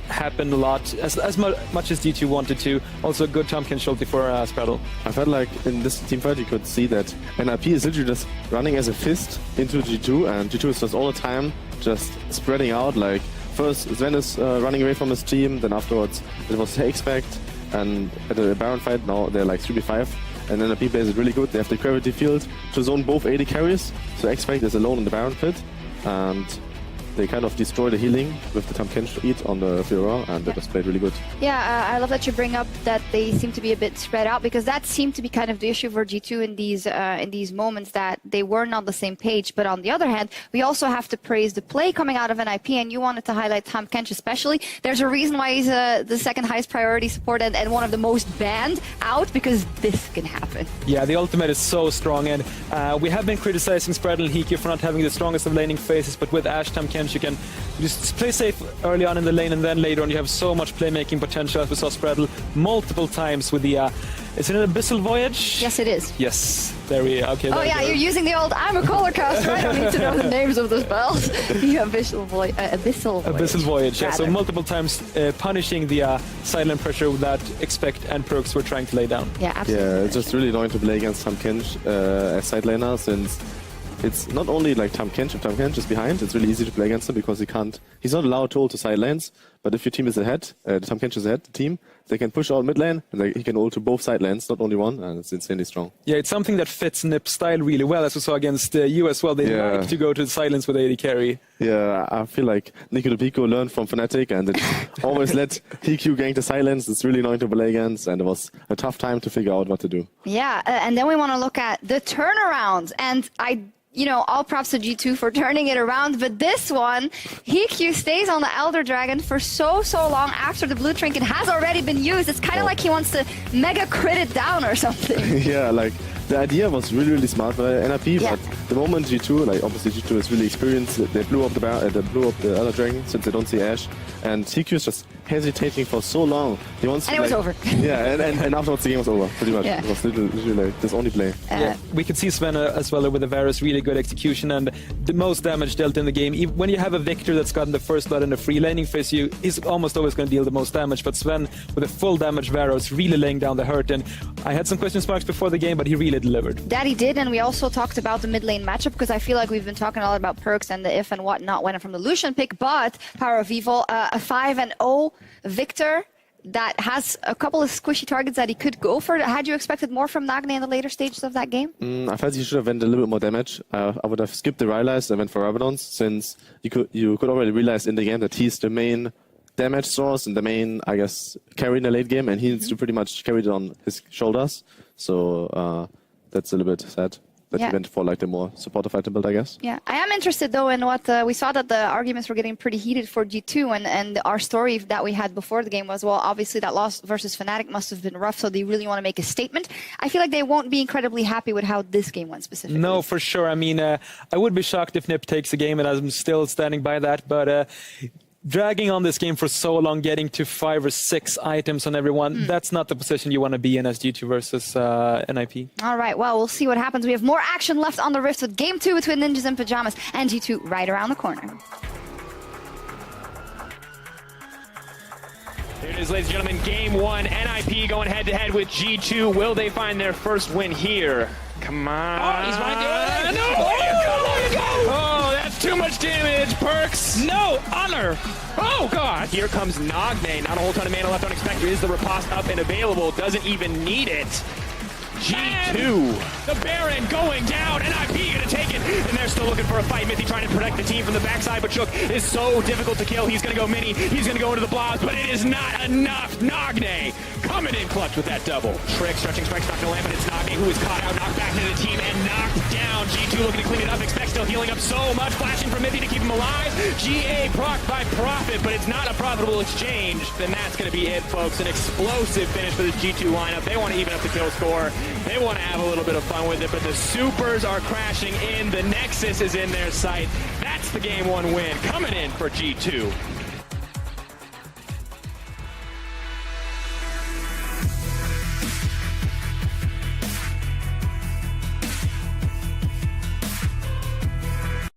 Speaker 3: happen a lot, as much as G2 wanted to. Also a good Tompkins Schulte for Spraddle.
Speaker 2: I felt like in this teamfight you could see that NiP is literally just running as a fist into G2, and G2 is just all the time just spreading out, like first Sven is running away from his team, then afterwards it was Expect, and at the Baron fight now they're like 3v5, and then the NiP plays it really good. They have the gravity field to zone both AD carries, so Expect is alone in the Baron pit, and they kind of destroy the healing with the Tahm Kench eat on the Fiora, and that was played really good.
Speaker 1: Yeah, I love that you bring up that they seem to be a bit spread out, because that seemed to be kind of the issue for G2 in these moments, that they weren't on the same page. But on the other hand, we also have to praise the play coming out of NiP, and you wanted to highlight Tahm Kench especially. There's a reason why he's the second highest priority support and one of the most banned out, because this can happen.
Speaker 3: Yeah, the ultimate is so strong, and we have been criticizing Spreadle and Hikyu for not having the strongest of laning phases, but with Ashe, Tahm Kench, you can just play safe early on in the lane, and then later on you have so much playmaking potential, as we saw Spreadle multiple times with the... is it an Abyssal Voyage?
Speaker 1: Yes, it is.
Speaker 3: Yes, there we are. Okay.
Speaker 1: Oh yeah, you're using the old I'm a color caster, I don't need to know the names of the spells. The Abyssal Voyage.
Speaker 3: Abyssal Voyage, yeah. So multiple times punishing the silent pressure that Expect and Perks were trying to lay down.
Speaker 1: Yeah, absolutely.
Speaker 2: Yeah, it's just really annoying to play against Tahm Kench as side laner, since it's not only like Tahm Kench, if Tahm Kench is behind, it's really easy to play against him because he's not allowed to ult to side lanes, but if your team is ahead, Tahm Kench is ahead, the team, they can push out mid lane, and he can ult to both side lanes, not only one, and it's insanely strong.
Speaker 3: Yeah, it's something that fits NiP's style really well, as we saw against you as well. They like to go to the silence with AD carry.
Speaker 2: Yeah, I feel like Nico the Pico learned from Fnatic, and it always let Hikyu gank the silence. It's really annoying to play against, and it was a tough time to figure out what to do.
Speaker 1: Yeah, and then we want to look at the turnaround, and all props to G2 for turning it around, but this one, Hikyu stays on the Elder Dragon for so long after the blue trinket has already been used. It's kind of like he wants to mega crit it down or something.
Speaker 2: Yeah, like the idea was really smart by NiP, but the moment G2, like obviously G2 is really experienced, they blew up the Elder Dragon since they don't see Ashe, and Hikyu is just hesitating for so long. He wants
Speaker 1: and
Speaker 2: to,
Speaker 1: it was over.
Speaker 2: Yeah, and afterwards the game was over, pretty much.
Speaker 1: Yeah.
Speaker 2: It was literally like this only play.
Speaker 3: Yeah. We could see Sven as well with the Varus, really good execution and the most damage dealt in the game. When you have a Victor that's gotten the first blood in the free laning phase, he's almost always going to deal the most damage, but Sven with a full damage Varus really laying down the hurt, and I had some question marks before the game, but he really delivered.
Speaker 1: That he did, and we also talked about the mid lane matchup, because I feel like we've been talking a lot about Perks and the if and what not when from the Lucian pick, but Power of Evil, a 5-0 Victor that has a couple of squishy targets that he could go for. Had you expected more from Nagne in the later stages of that game?
Speaker 2: I felt he should have went a little bit more damage. I would have skipped the Rylai's and went for Rabadons, since you could already realize in the game that he's the main damage source and the main, I guess, carry in the late game, and he needs to pretty much carry it on his shoulders. So that's a little bit sad that he went for like the more supportive item build, I guess.
Speaker 1: Yeah, I am interested though in what we saw, that the arguments were getting pretty heated for G2, and our story that we had before the game was, well, obviously that loss versus Fnatic must have been rough, so they really want to make a statement. I feel like they won't be incredibly happy with how this game went specifically.
Speaker 3: No, for sure. I mean, I would be shocked if NiP takes the game, and I'm still standing by that, but dragging on this game for so long, getting to 5 or 6 items on everyone, that's not the position you want to be in as G2 versus NiP.
Speaker 1: All right, well, we'll see what happens. We have more action left on the Rift with Game 2 between Ninjas and Pyjamas and G2 right around the corner.
Speaker 4: There it is, ladies and gentlemen, Game 1, NiP going head-to-head with G2. Will they find their first win here? Come on.
Speaker 5: Oh, he's right there.
Speaker 4: No! There you go! Oh, that's too much damage, Perks!
Speaker 5: No! Honor!
Speaker 4: Oh, God! Here comes Nagne. Not a whole ton of mana left unexpected. Is the riposte up and available? Doesn't even need it. G2, the Baron going down, NiP gonna take it, and they're still looking for a fight. Mithy trying to protect the team from the backside, but Shook is so difficult to kill. He's gonna go mini, he's gonna go into the blobs, but it is not enough. Nagne coming in clutch with that double. Trick, stretching strike's not gonna land, but it's Nagne who is caught out, knocked back into the team, and knocked down. G2 looking to clean it up, Expect still healing up so much, flashing from Mithy to keep him alive. GA proc by Profit, but it's not a profitable exchange. Then that's gonna be it, folks. An explosive finish for the G2 lineup. They want to even up the kill score. They want to have a little bit of fun with it, but the supers are crashing in. The Nexus is in their sight. That's the Game 1 win coming in for G2.